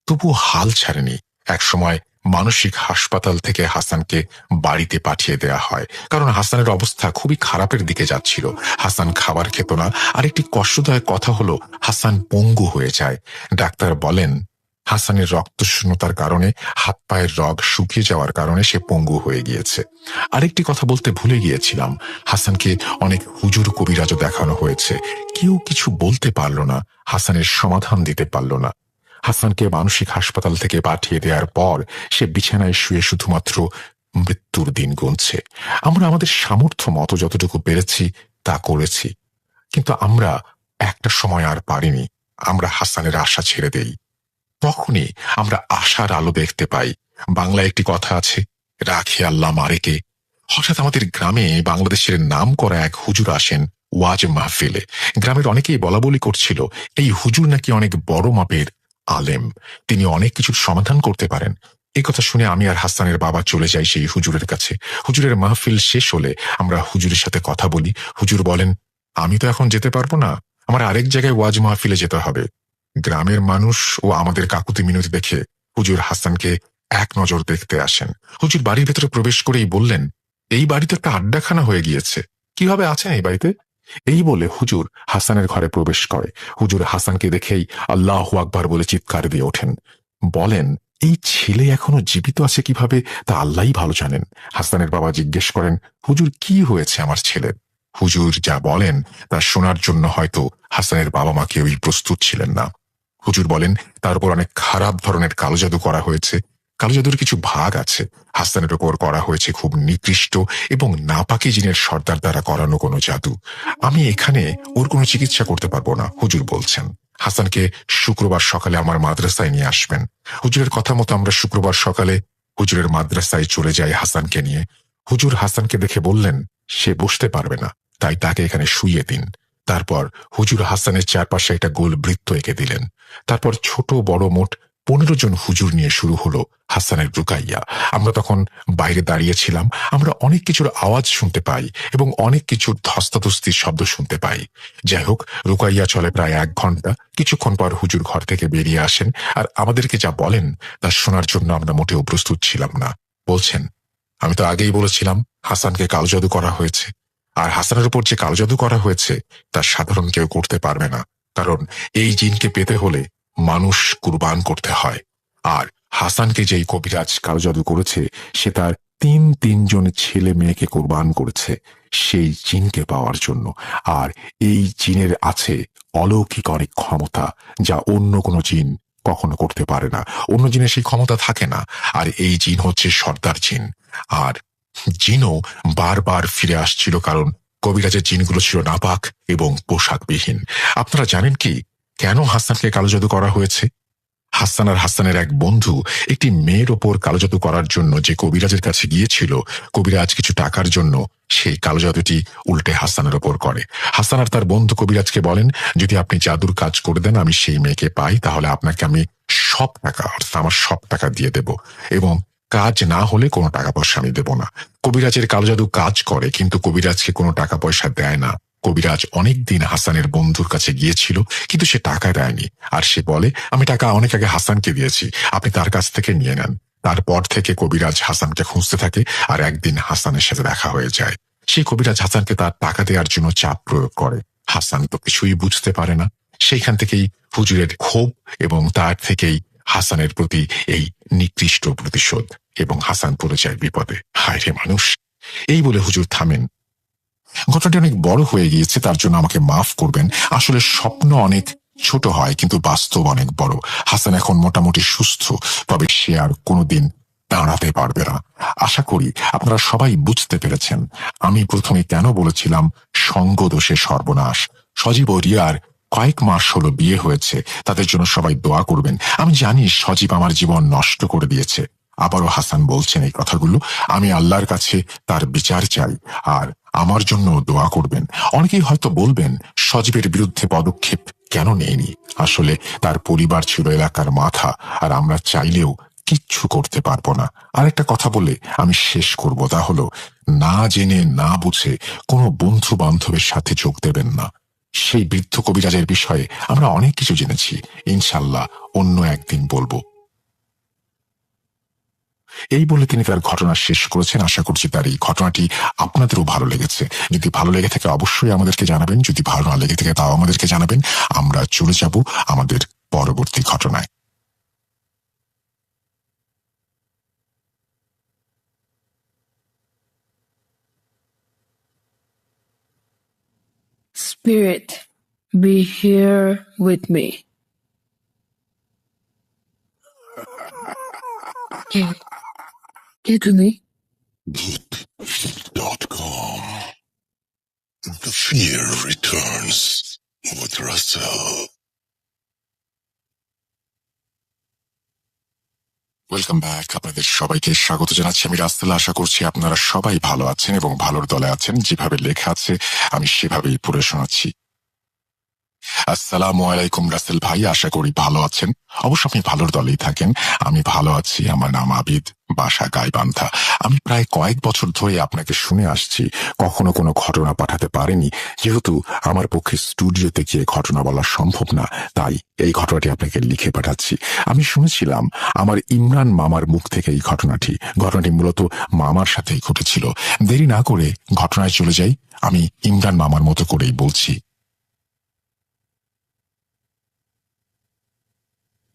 তবু হাল ছাড়েনি। একসময় মানসিক হাসপাতাল থেকে হাসানকে বাড়িতে পাঠিয়ে দেয়া হয়, কারণ হাসানের অবস্থা খুবই খারাপের দিকে যাচ্ছিল। হাসান খাবার খেত না, আর একটি কষ্টদায়ক কথা হলো, হাসান পঙ্গু হয়ে যায়। ডাক্তার বলেন, হাসানের রক্তশূন্যতার কারণে হাত পায়ের রগ শুকিয়ে যাওয়ার কারণে সে পঙ্গু হয়ে গিয়েছে। আরেকটি কথা বলতে ভুলে গিয়েছিলাম, হাসানকে অনেক হুজুর কবিরাজও দেখানো হয়েছে, কেউ কিছু বলতে পারল না, হাসানের সমাধান দিতে পারল না। হাসানকে মানসিক হাসপাতাল থেকে পাঠিয়ে দেওয়ার পর সে বিছানায় শুয়ে শুধুমাত্র মৃত্যুর দিন গুনছে। আমরা আমাদের সামর্থ্য মতো যতটুকু পেরেছি তা করেছি, কিন্তু আমরা একটা সময় আর পারিনি। আমরা হাসানের আশা ছেড়ে দেই। তখনই আমরা আশার আলো দেখতে পাই। বাংলায় একটি কথা আছে, রাখে আল্লাহ মারেকে। হঠাৎ আমাদের গ্রামে বাংলাদেশের নাম করা এক হুজুর আসেন ওয়াজ মাহফিলে। গ্রামের অনেকেই বলা বলি করছিল এই হুজুর নাকি অনেক বড় মাপের আলেম, তিনি অনেক কিছুর সমাধান করতে পারেন। এই কথা শুনে আমি আর হাসানের বাবা চলে যাই সেই হুজুরের কাছে। হুজুরের মাহফিল শেষ হলে আমরা হুজুরের সাথে কথা বলি। হুজুর বলেন, আমি তো এখন যেতে পারবো না, আমার আরেক জায়গায় ওয়াজ মাহফিলে যেতে হবে। গ্রামের মানুষ ও আমাদের কাকুতি মিনতি দেখে হুজুর হাসানকে এক নজর দেখতে আসেন। হুজুর বাড়ির ভেতরে প্রবেশ করেই বললেন, এই বাড়িতে একটা আড্ডাখানা হয়ে গিয়েছে, কিভাবে আছেন এই বাড়িতে? এই বলে হুজুর হাসানের ঘরে প্রবেশ করে। হুজুর হাসানকে দেখেই আল্লাহু আকবার বলে চিৎকার দিয়ে ওঠেন। বলেন, এই ছেলে এখনো জীবিত আছে কিভাবে তা আল্লাহই ভালো জানেন। হাসানের বাবা জিজ্ঞেস করেন, হুজুর কি হয়েছে আমার ছেলের? হুজুর যা বলেন তা শোনার জন্য হয়তো হাসানের বাবা মা কেউই প্রস্তুত ছিলেন না। হুজুর বলেন, তার উপর অনেক খারাপ ধরনের কালো জাদু করা হয়েছে। কালো জাদুর কিছু ভাগ আছে। হাসানের উপর করা হয়েছে খুব নিকৃষ্ট এবং নাপাকি জিনের সর্দার দ্বারা করানো কোনো জাদু। আমি এখানে ওর কোনো চিকিৎসা করতে পারবো না, হুজুর বলছেন। হাসানকে শুক্রবার সকালে আমার মাদ্রাসায় নিয়ে আসবেন। হুজুরের কথা মতো আমরা শুক্রবার সকালে হুজুরের মাদ্রাসায় চলে যাই হাসানকে নিয়ে। হুজুর হাসানকে দেখে বললেন, সে বসতে পারবে না, তাই তাকে এখানে শুইয়ে দিন। তারপর হুজুর হাসানের চারপাশে একটা গোল বৃত্ত এঁকে দিলেন। তারপর ছোট বড় মোট 15 জন হুজুর নিয়ে শুরু হলো হাসানের রুকাইয়া। আমরা তখন বাইরে দাঁড়িয়েছিলাম। আমরা অনেক কিছুর আওয়াজ শুনতে পাই এবং অনেক কিছুর ধস্তাধস্তির শব্দ শুনতে পাই। যাই হোক, রুকাইয়া চলে প্রায় 1 ঘন্টা। কিছুক্ষণ পর হুজুর ঘর থেকে বেরিয়ে আসেন আর আমাদেরকে যা বলেন তা শোনার জন্য আমরা মোটেও প্রস্তুত ছিলাম না। বলছেন, আমি তো আগেই বলেছিলাম হাসানকে কালো জাদু করা হয়েছে। আর হাসানের উপর যে কালো জাদু করা হয়েছে তা সাধারণ কেউ করতে পারবে না, কারণ এই জিনকে পেতে হলে মানুষ কুরবান করতে হয়। আর হাসানকে যেই কবিরাজ কালো জাদু করেছে সে তার তিনজন ছেলে মেয়েকে কোরবান করেছে সেই জিনকে পাওয়ার জন্য। আর এই জিনের আছে অলৌকিক অনেক ক্ষমতা, যা অন্য কোনো জিন কখনো করতে পারে না। অন্য জিনের সেই ক্ষমতা থাকে না। আর এই জিন হচ্ছে সর্দার জিন। আর জিনও বারবার ফিরে আসছিল, কারণ কবিরাজের জিনগুলো ছিল নাপাক এবং পোশাকবিহীন। আপনারা জানেন কি কেন হাসানকে কালো জাদু করা হয়েছে? হাসান আর হাসানের এক বন্ধু একটি মেয়ের ওপর কালো জাদু করার জন্য যে কবিরাজের কাছে গিয়েছিল, কবিরাজ কিছু টাকার জন্য সেই কালো জাদুটি উল্টে হাসানের ওপর করে। হাসান আর তার বন্ধু কবিরাজকে বলেন, যদি আপনি জাদুর কাজ করে দেন, আমি সেই মেয়েকে পাই, তাহলে আপনাকে আমি সব টাকা, অর্থাৎ আমার সব টাকা দিয়ে দেব, এবং কাজ না হলে কোনো টাকা পয়সা আমি দেব না। কবিরাজের কালো জাদু কাজ করে, কিন্তু কবিরাজকে কোনো টাকা পয়সা দেয় না। কবিরাজ অনেকদিন হাসানের বন্ধুর কাছে গিয়েছিল, কিন্তু সে টাকা দেয়নি। আর সে বলে, আমি টাকা অনেক আগে হাসানকে দিয়েছি, আপনি তার কাছ থেকে নিয়ে নেন। তারপর থেকে কবিরাজ হাসানকে খুঁজতে থাকে, আর একদিন হাসানের সাথে দেখা হয়ে যায়। সেই কবিরাজ হাসানকে তার টাকা দেওয়ার জন্য চাপ প্রয়োগ করে। হাসান তো কিছুই বুঝতে পারে না। সেইখান থেকেই হুজুরের ক্ষোভ এবং তার থেকেই হাসানের প্রতি এই নিকৃষ্ট প্রতিশোধ, এবং হাসান পড়ে যায় বিপদে। হায় রে মানুষ! এই বলে হুজুর থামেন। ঘটনাটি অনেক বড় হয়ে গিয়েছে, তার জন্য আমাকে মাফ করবেন। আসলে স্বপ্ন অনেক ছোট হয়, কিন্তু বাস্তব অনেক বড়। হাসান এখন মোটামুটি সুস্থ, তবে সে আর কোনোদিন দাঁড়াতে পারবে না। আশা করি আপনারা সবাই বুঝতে পেরেছেন আমি প্রথমে কেন বলেছিলাম সঙ্গ দোষে সর্বনাশ। সজীব ও রিয়ার কয়েক মাস হলো বিয়ে হয়েছে, তাদের জন্য সবাই দোয়া করবেন। আমি জানি সজীব আমার জীবন নষ্ট করে দিয়েছে। আবারও হাসান বলছেন এই কথাগুলো। আমি আল্লাহর কাছে তার বিচার চাই, আর আমার জন্য দোয়া করবেন। অনেকেই হয়তো বলবেন, সজীবের বিরুদ্ধে পদক্ষেপ কেন নেয়নি? আসলে তার পরিবার ছিল এলাকার মাথা, আর আমরা চাইলেও কিচ্ছু করতে পারবো না। আরেকটা কথা বলে আমি শেষ করব, তা হলো, না জেনে না বুঝে কোনো বন্ধু বান্ধবের সাথে যোগ দেবেন না। সেই বৃদ্ধ কবিরাজের বিষয়ে আমরা অনেক কিছু জেনেছি, ইনশাল্লাহ অন্য একদিন বলবো। এই বলে তিনি তার ঘটনা শেষ করেছেন। আশা করছি তার এই ঘটনাটি আপনাদেরও ভালো লেগেছে। যদি ভালো লেগে থাকে অবশ্যই আমাদেরকে জানাবেন, যদি ভালো না লেগে থাকে তাও আমাদেরকে জানাবেন। আমরা চলে যাব আমাদের পরবর্তী ঘটনায়। Spirit, be here with me. কে কে তুমি? Book.com. The fear returns with Russell. Welcome back. আপনাদের সবাইকে স্বাগত জানাচ্ছি আমি রাসেল। আশা করছি আপনারা সবাই ভালো আছেন এবং ভালোর দলে আছেন। যেভাবে লেখা আছে আমি সেভাবেই পড়ে শোনাচ্ছি। আসসালামু আলাইকুম রাসেল ভাই, আশা করি ভালো আছেন। অবশ্য আপনি ভালোর দলেই থাকেন। আমি ভালো আছি। আমার নাম আবিদ, বাসা গাইবান্ধা। আমি প্রায় কয়েক বছর ধরে আপনাকে শুনে আসছি, কখনো কোনো ঘটনা পাঠাতে পারেনি, যেহেতু আমার পক্ষে স্টুডিওতে গিয়ে ঘটনা বলা সম্ভব না, তাই এই ঘটনাটি আপনাকে লিখে পাঠাচ্ছি। আমি শুনেছিলাম আমার ইমরান মামার মুখ থেকে এই ঘটনাটি মূলত মামার সাথেই ঘটেছিল। দেরি না করে ঘটনায় চলে যাই। আমি ইমরান মামার মতো করেই বলছি।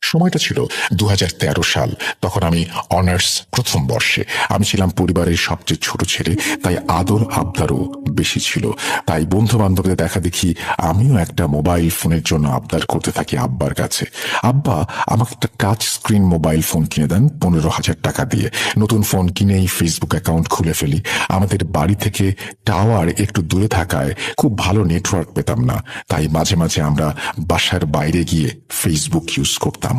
সময়টা ছিল 2013 সাল। তখন আমি অনার্স প্রথম বর্ষে। আমি ছিলাম পরিবারের সবচেয়ে ছোট ছেলে, তাই আদর আবদারও বেশি ছিল। তাই বন্ধু বান্ধবদের দেখা দেখি আমিও একটা মোবাইল ফোনের জন্য আবদার করতে থাকি আব্বার কাছে। আব্বা আমাকে একটা টাচ স্ক্রিন মোবাইল ফোন কিনে দেন 15,000 টাকা দিয়ে। নতুন ফোন কিনেই ফেসবুক অ্যাকাউন্ট খুলে ফেলি। আমাদের বাড়ি থেকে টাওয়ার একটু দূরে থাকায় খুব ভালো নেটওয়ার্ক পেতাম না, তাই মাঝে মাঝে আমরা বাসার বাইরে গিয়ে ফেসবুক ইউজ করতাম।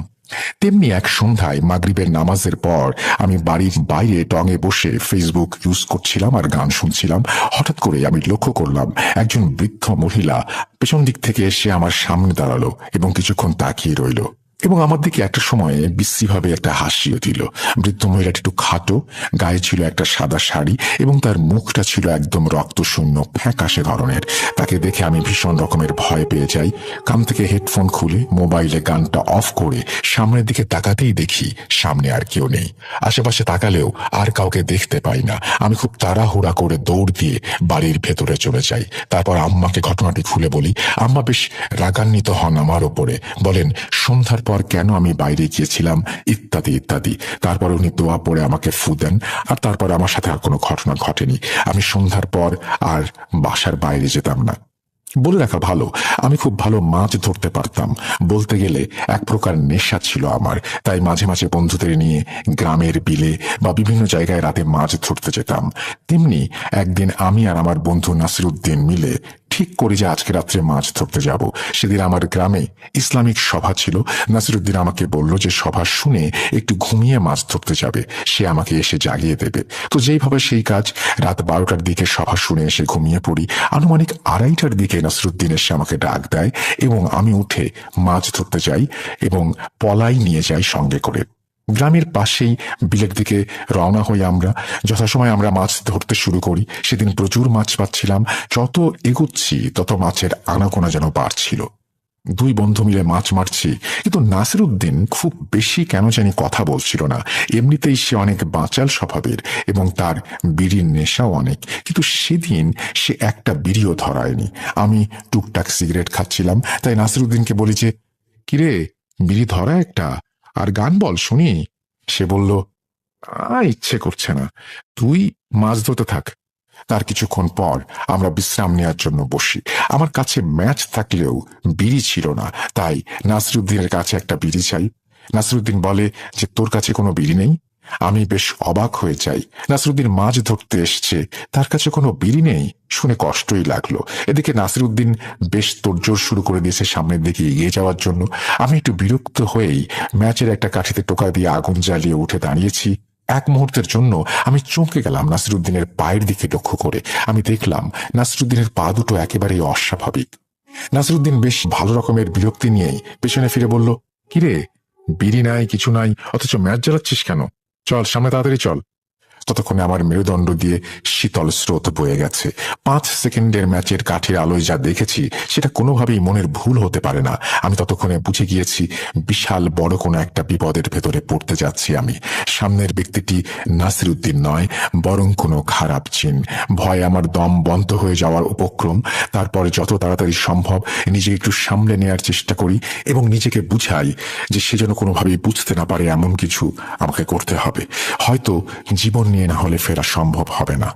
তেমনি এক সন্ধ্যায় মাগরিবের নামাজের পর আমি বাড়ির বাইরে টঙে বসে ফেসবুক ইউজ করছিলাম আর গান শুনছিলাম। হঠাৎ করে আমি লক্ষ্য করলাম একজন বৃদ্ধ মহিলা পেছন দিক থেকে এসে আমার সামনে দাঁড়ালো এবং কিছুক্ষণ তাকিয়ে রইল এবং আমার দিকে একটা সময়ে বিশ্রীভাবে একটা হাসিও দিল। বৃদ্ধ মহিলাটি একটু খাটো, গায়ে ছিল একটা সাদা শাড়ি এবং তার মুখটা ছিল একদম রক্তশূন্য ফ্যাকাশে ধরনের। তাকে দেখে আমি ভীষণ রকমের ভয় পেয়ে যাই। কান থেকে হেডফোন খুলে মোবাইলে গানটা অফ করে সামনের দিকে তাকাতেই দেখি সামনে আর কেউ নেই। আশেপাশে তাকালেও আর কাউকে দেখতে পাই না। আমি খুব তাড়াহুড়া করে দৌড় দিয়ে বাড়ির ভেতরে চলে যাই। তারপর আম্মাকে ঘটনাটি খুলে বলি। আম্মা বেশ রাগান্বিত হন আমার ওপরে, বলেন সন্ধ্যার পর কেন আমি বাইরে গিয়েছিলাম ইত্যাদি ইত্যাদি। তারপর উনি দোয়া পড়ে আমাকে ফু দেন, আর তারপর আমার সাথে আর কোনো ঘটনা ঘটেনি। আমি সন্ধ্যার পর আর বাসার বাইরে যেতাম না। বলে রাখা ভালো, আমি খুব ভালো মাছ ধরতে পারতাম। বলতে গেলে এক প্রকার নেশা ছিল আমার। তাই মাঝে মাঝে বন্ধুদের নিয়ে গ্রামের বিলে বা বিভিন্ন জায়গায় রাতে মাছ ধরতে যেতাম। তেমনি একদিন আমি আর আমার বন্ধু নাসিরুদ্দিন মিলে ঠিক করি যে আজকে রাত্রে মাছ ধরতে যাব। সেদিন আমার গ্রামে ইসলামিক সভা ছিল। নাসিরুদ্দিন আমাকে বলল যে সভা শুনে একটু ঘুমিয়ে মাছ ধরতে যাবে, সে আমাকে এসে জাগিয়ে দেবে। তো যেইভাবে সেই কাজ। রাত 12টার দিকে সভা শুনে এসে ঘুমিয়ে পড়ি। আনুমানিক 2:30টার দিকে নাসিরুদ্দিন এসে আমাকে ডাক দেয় এবং আমি উঠে মাছ ধরতে যাই এবং পলাই নিয়ে যাই সঙ্গে করে। গ্রামের পাশেই বিলের দিকে রওনা হই আমরা। যথাসময় আমরা মাছ ধরতে শুরু করি। সেদিন প্রচুর মাছ পাচ্ছিলাম। যত এগুচ্ছি তত মাছের আনাগোনা যেন বাড়ছিল। দুই বন্ধু মিলে মাছ মারছি, কিন্তু নাসিরুদ্দিন খুব বেশি কেন জানি কথা বলছিল না। এমনিতেই সে অনেক বাচাল স্বভাবের এবং তার বিড়ির নেশাও অনেক, কিন্তু সেদিন সে একটা বিড়িও ধরায়নি। আমি টুকটাক সিগারেট খাচ্ছিলাম, তাই নাসিরুদ্দিনকে বলি যে, কিরে বিড়ি ধরা একটা, আর গান বল শুনি। সে বলল, ইচ্ছে করছে না, তুই মাছ ধরতে থাক। তার কিছুক্ষণ পর আমরা বিশ্রাম নেওয়ার জন্য বসি। আমার কাছে ম্যাচ থাকলেও বিড়ি ছিল না, তাই নাসিরুদ্দিনের কাছে একটা বিড়ি চাই। নাসিরুদ্দিন বলে যে, তোর কাছে কোনো বিড়ি নেই? আমি বেশ অবাক হয়ে যাই। নাসিরুদ্দিন মাছ ধরতে এসছে, তার কাছে কোনো বিড়ি নেই শুনে কষ্টই লাগলো। এদিকে নাসিরুদ্দিন বেশ তোড়জোড় শুরু করে দিয়েছে সামনের দিকে এগিয়ে যাওয়ার জন্য। আমি একটু বিরক্ত হয়েই ম্যাচের একটা কাঠিতে টোকা দিয়ে আগুন জ্বালিয়ে উঠে দাঁড়িয়েছি। এক মুহূর্তের জন্য আমি চমকে গেলাম নাসিরুদ্দিনের পায়ের দিকে লক্ষ্য করে। আমি দেখলাম নাসিরুদ্দিনের পা দুটো একেবারেই অস্বাভাবিক। নাসিরুদ্দিন বেশ ভালো রকমের বিরক্তি নিয়েই পেছনে ফিরে বলল, কিরে বিড়ি নাই, কিছু নাই, অথচ ম্যাচ জ্বালাচ্ছিস কেন? চল সামনে তাড়াতাড়ি চল। ততক্ষণে আমার মেরুদণ্ড দিয়ে শীতল স্রোত বয়ে গেছে। 5 সেকেন্ডের ম্যাচের কাঠির আলোয় যা দেখেছি সেটা কোনোভাবেই মনের ভুল হতে পারে না। আমি ততক্ষণে বুঝে গিয়েছি বিশাল বড় কোনো একটা বিপদের ভেতরে পড়তে যাচ্ছি আমি। সামনের ব্যক্তিটি নাসিরুদ্দিন নয়, বরং কোনো খারাপ জিন। ভয়ে আমার দম বন্ধ হয়ে যাওয়ার উপক্রম। তারপরে যত তাড়াতাড়ি সম্ভব নিজেকে একটু সামলে নেয়ার চেষ্টা করি এবং নিজেকে বুঝাই যে সে যেন কোনোভাবেই বুঝতে না পারে এমন কিছু আমাকে করতে হবে। হয়তো জীবন নিয়ে না হলে ফেরা সম্ভব হবে না।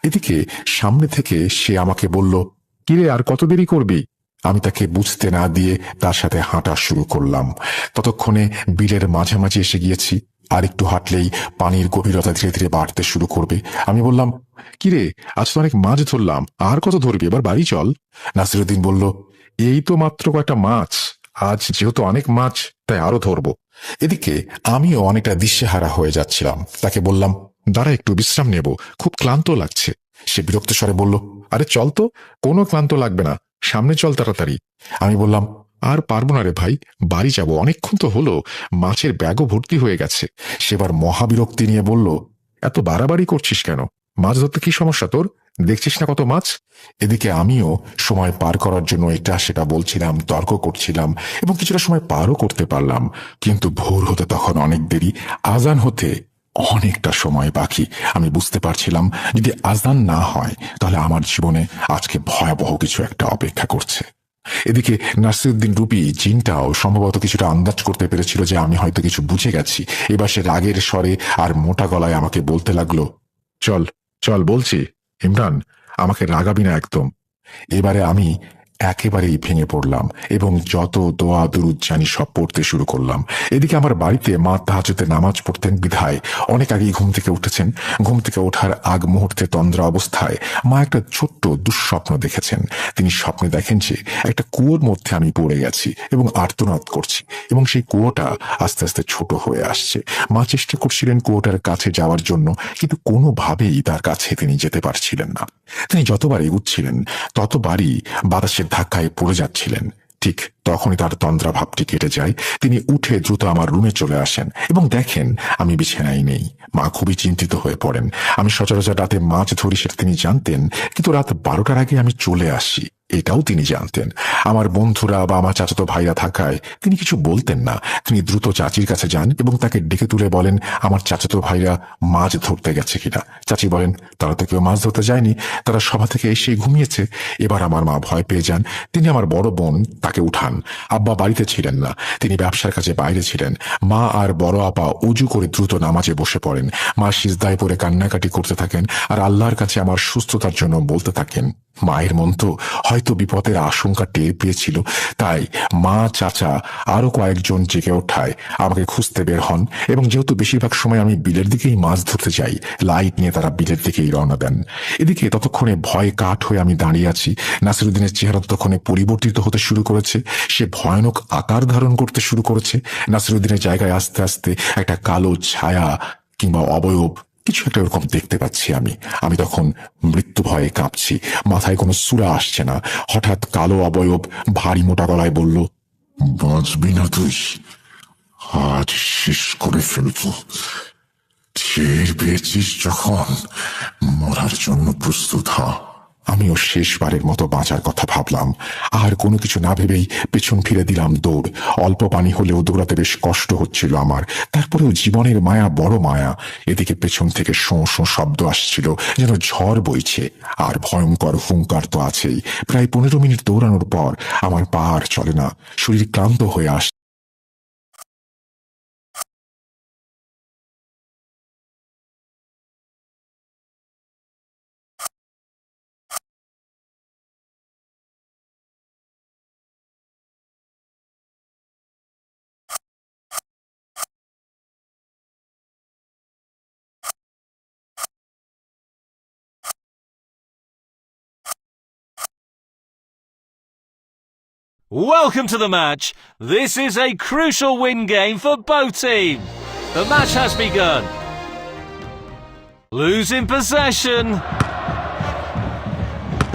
এদিকে সামনে থেকে সে আমাকে বলল, কিরে আর কত দেরি করবি? আমি তাকে বুঝতে না দিয়ে তার সাথে হাঁটা শুরু করলাম। ততক্ষণে বিলের মাঝামাঝি এসে গিয়েছি। আর একটু হাঁটলেই পানির গভীরতা ধীরে ধীরে বাড়তে শুরু করবে। আমি বললাম, কিরে, আজ তো অনেক মাছ ধরলাম, আর কত ধরবি, এবার বাড়ি চল। নাসিরুদ্দিন বলল, এই তো মাত্র কয়েকটা মাছ, আজ যেহেতু অনেক মাছ তাই আরো ধরবো। এদিকে আমিও অনেকটা দিশেহারা হয়ে যাচ্ছিলাম। তাকে বললাম, দাঁড়া, একটু বিশ্রাম নেব, খুব ক্লান্ত লাগছে। সে বিরক্ত স্বরে বলল, আরে চল তো, কোনো ক্লান্ত লাগবে না, সামনে চল তাড়াতাড়ি। আমি বললাম, আর পারবো না রে ভাই, বাড়ি যাব, অনেকক্ষণ তো হলো, মাছের ব্যাগও ভর্তি হয়ে গেছে। সেবার মহাবিরক্তি নিয়ে বলল, এত বাড়াবাড়ি করছিস কেন? মাছ ধরতে কি সমস্যা তোর? দেখছিস না কত মাছ? এদিকে আমিও সময় পার করার জন্য এটা সেটা বলছিলাম, তর্ক করছিলাম, এবং কিছুটা সময় পারও করতে পারলাম। কিন্তু ভোর হতে তখন অনেক দেরি, আজান হতে অনেকটা সময় বাকি। আমি বুঝতে পারছিলাম যদি আজান না হয় তাহলে আমার জীবনে আজকে ভয়াবহ কিছু একটা অপেক্ষা করছে। এদিকে নাসিরুদ্দিন রুপি জিনটাও সম্ভবত কিছুটা আন্দাজ করতে পেরেছিল যে আমি হয়তো কিছু বুঝে গেছি। এবার সে রাগের স্বরে আর মোটা গলায় আমাকে বলতে লাগলো, চল চল বলছি, ইমরান, আমাকে রাগাবি না একদম। এবারে আমি একেবারেই ভেঙে পড়লাম এবং যত দোয়া দুরুদ জানি সব পড়তে শুরু করলাম। এদিকে আমার বাড়িতে মা তাহাজ্জুদে নামাজ পড়তেন বিধায় অনেক আগেই ঘুম থেকে উঠেছেন। ঘুম থেকে ওঠার আগ মুহূর্তে তন্দ্রা অবস্থায় মা একটা ছোট্ট দুঃস্বপ্ন দেখেছেন। তিনি স্বপ্নে দেখেন যে একটা কুয়োর মধ্যে আমি পড়ে গেছি এবং আর্তনাদ করছি, এবং সেই কুয়োটা আস্তে আস্তে ছোট হয়ে আসছে। মা চেষ্টা করছিলেন কুয়োটার কাছে যাওয়ার জন্য, কিন্তু কোনোভাবেই তার কাছে তিনি যেতে পারছিলেন না। তিনি যতবার এগুচ্ছিলেন ততবারই বাতাসের ধাক্কায় পড়ে যাচ্ছিলেন। ঠিক তখনই তার তন্দ্রা ভাবটি কেটে যায়। তিনি উঠে দ্রুত আমার রুমে চলে আসেন এবং দেখেন আমি বিছানায় নেই। মা খুবই চিন্তিত হয়ে পড়েন। আমি সচরাচর রাতে মাছ ধরি সেটা তিনি জানতেন, কিন্তু রাত 12টার আগে আমি চলে আসি এটাও তিনি জানতেন। আমার বন্ধুরা বা আমার চাচাতো ভাইরা থাকায় তিনি কিছু বলতেন না। তিনি দ্রুত চাচির কাছে যান এবং তাকে ডেকে তুলে বলেন আমার চাচাতো ভাইরা মাছ ধরতে গেছে কিনা। চাচি বলেন, তারা তো কেউ মাছ ধরতে যায়নি, তারা সভা থেকে এসে ঘুমিয়েছে। এবার আমার মা ভয় পেয়ে যান। তিনি আমার বড় বোন তাকে উঠান। আব্বা বাড়িতে ছিলেন না, তিনি ব্যবসার কাজে বাইরে ছিলেন। মা আর বড় আপা উজু করে দ্রুত নামাজে বসে পড়েন। মা সিজদায় পড়ে কান্নাকাটি করতে থাকেন আর আল্লাহর কাছে আমার সুস্থতার জন্য বলতে থাকেন। মায়ের মন তো হয়তো বিপদের আশঙ্কা টের পেয়েছিল, তাই মা, চাচা আরো কয়েকজন জেগে ওঠায় আমাকে খুঁজতে বের হন, এবং যেহেতু বেশিরভাগ সময় আমি বিলের দিকেই মাছ ধরতে যাই, লাইট নিয়ে তারা বিলের দিকেই রওনা দেন। এদিকে ততক্ষণে ভয়ে কাঠ হয়ে আমি দাঁড়িয়ে আছি। নাসিরুদ্দিনের চেহারা ততক্ষণে পরিবর্তিত হতে শুরু করেছে, সে ভয়ানক আকার ধারণ করতে শুরু করেছে। নাসিরুদ্দিনের জায়গায় আস্তে আস্তে একটা কালো ছায়া কিংবা অবয়ব কিছু একটা এরকম দেখতে পাচ্ছি। আমি তখন মৃত্যু ভয়ে কাঁপছি, মাথায় কোনো সূরা আসছে না। হঠাৎ কালো অবয়ব ভারী মোটা গলায় বলল, বাঁচবি না তুই, আজ শেষ করে ফেলবো। টের পেয়েছিস যখন, মরার জন্য প্রস্তুত হ। আমিও শেষবারের মতো বাঁচার কথা ভাবলাম। আর কোনো কিছু না ভেবেই পেছন ফিরে দিলাম দৌড়। অল্প পানি হলেও দৌড়াতে বেশ কষ্ট হচ্ছিল আমার, তারপরেও জীবনের মায়া বড় মায়া। এদিকে পেছন থেকে শোঁ শোঁ শব্দ আসছিল, যেন ঝড় বইছে, আর ভয়ঙ্কর হুঙ্কার তো আছেই। প্রায় 15 মিনিট দৌড়ানোর পর আমার পা আর চলে না, শরীর ক্লান্ত হয়ে আসছে। Welcome to the match. This is a crucial win game for both teams. The match has begun. Losing possession.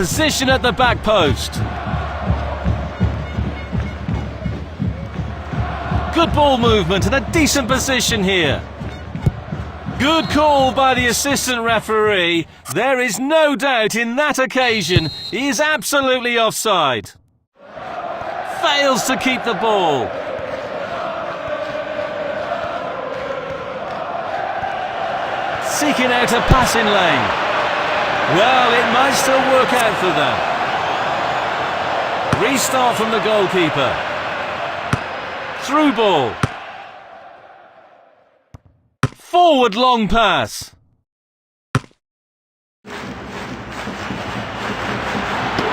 Position at the back post. Good ball movement and a decent position here. Good call by the assistant referee. There is no doubt in that occasion he is absolutely offside. Fails to keep the ball. Seeking out a passing lane. Well, it might still work out for them. Restart from the goalkeeper. Through ball. Forward long pass.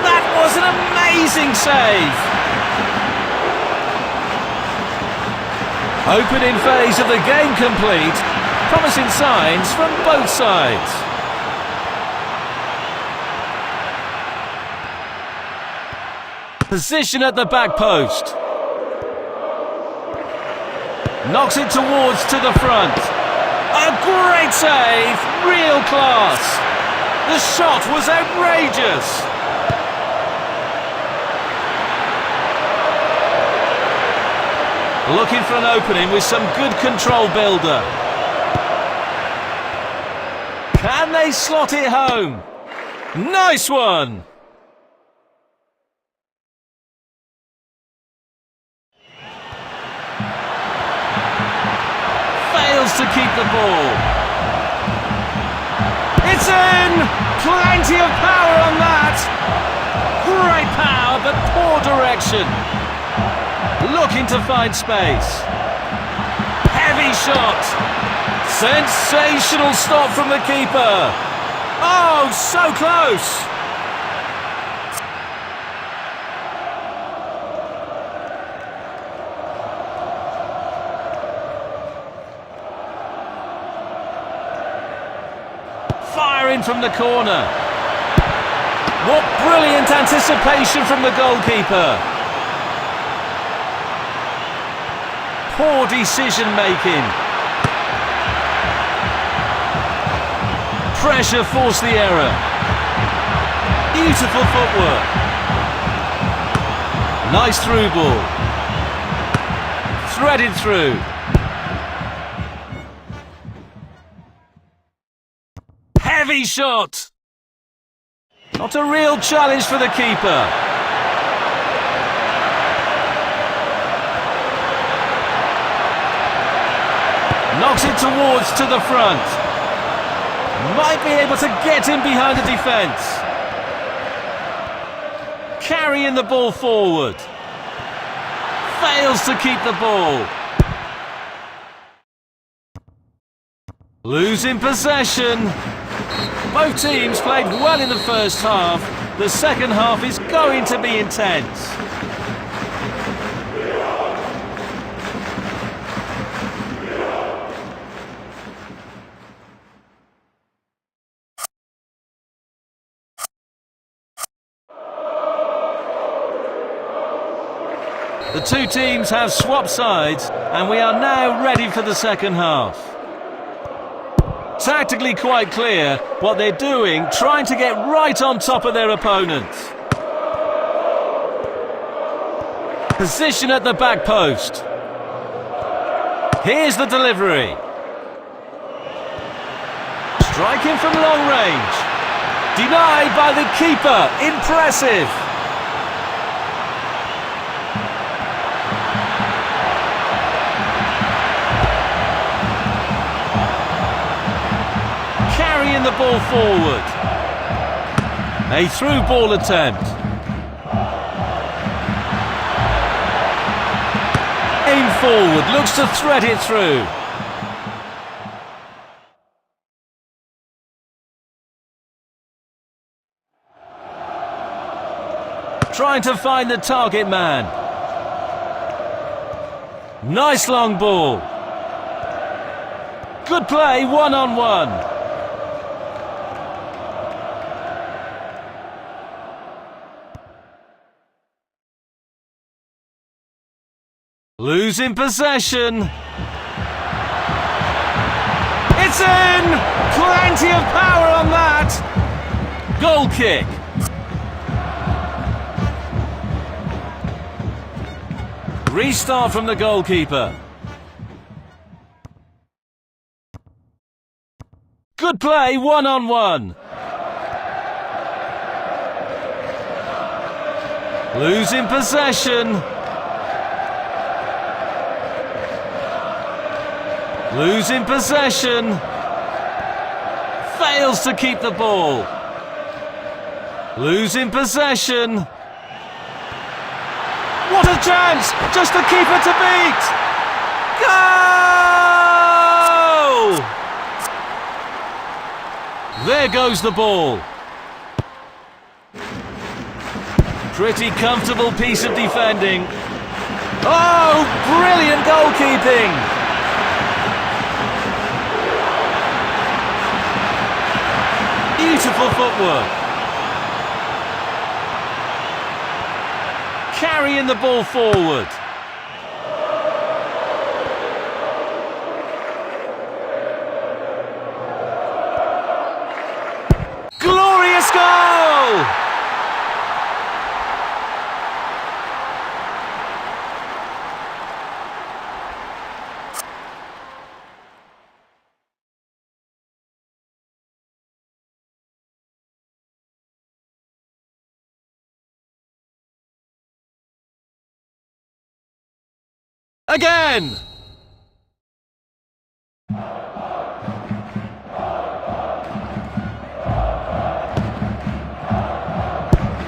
That was an amazing save. Opening phase of the game complete. Promising signs from both sides. Position at the back post. Knocks it towards to the front. A great save! Real class! The shot was outrageous! Looking for an opening with some good control build-up. Can they slot it home? Nice one! Fails to keep the ball. It's in! Plenty of power on that! Great power, but poor direction. Looking to find space. Heavy shot! Sensational stop from the keeper! Oh, so close! Firing from the corner. What brilliant anticipation from the goalkeeper! Poor decision making. Pressure forced the error. Beautiful footwork. Nice through ball. Threaded through. Heavy shot. Not a real challenge for the keeper. Knocks it towards to the front. Might be able to get in behind the defence. Carrying the ball forward. Fails to keep the ball. Losing possession. Both teams played well in the first half. The second half is going to be intense. The two teams have swapped sides, and we are now ready for the second half. Tactically quite clear what they're doing, trying to get right on top of their opponents. Position at the back post. Here's the delivery. Striking from long range. Denied by the keeper. Impressive. The ball forward. A through ball attempt. Aim forward, looks to thread it through. Trying to find the target man. Nice long ball. Good play, one-on-one. Losing possession. It's in! Plenty of power on that! Goal kick. Restart from the goalkeeper. Good play, one-on-one. Losing possession. Losing possession. Fails to keep the ball. Losing possession. What a chance! Just the keeper to beat! Goal! There goes the ball. Pretty comfortable piece of defending. Oh, brilliant goalkeeping! Beautiful footwork. Carrying the ball forward. Glorious goal! Again!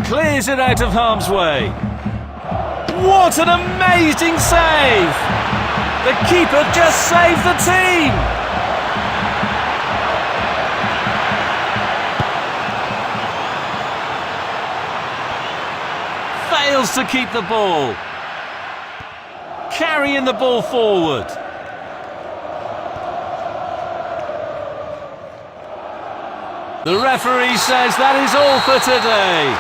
Clears it out of harm's way. What an amazing save! The keeper just saved the team! Fails to keep the ball. Carrying the ball forward. The referee says that is all for today.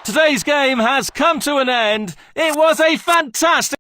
Today's game has come to an end. It was a fantastic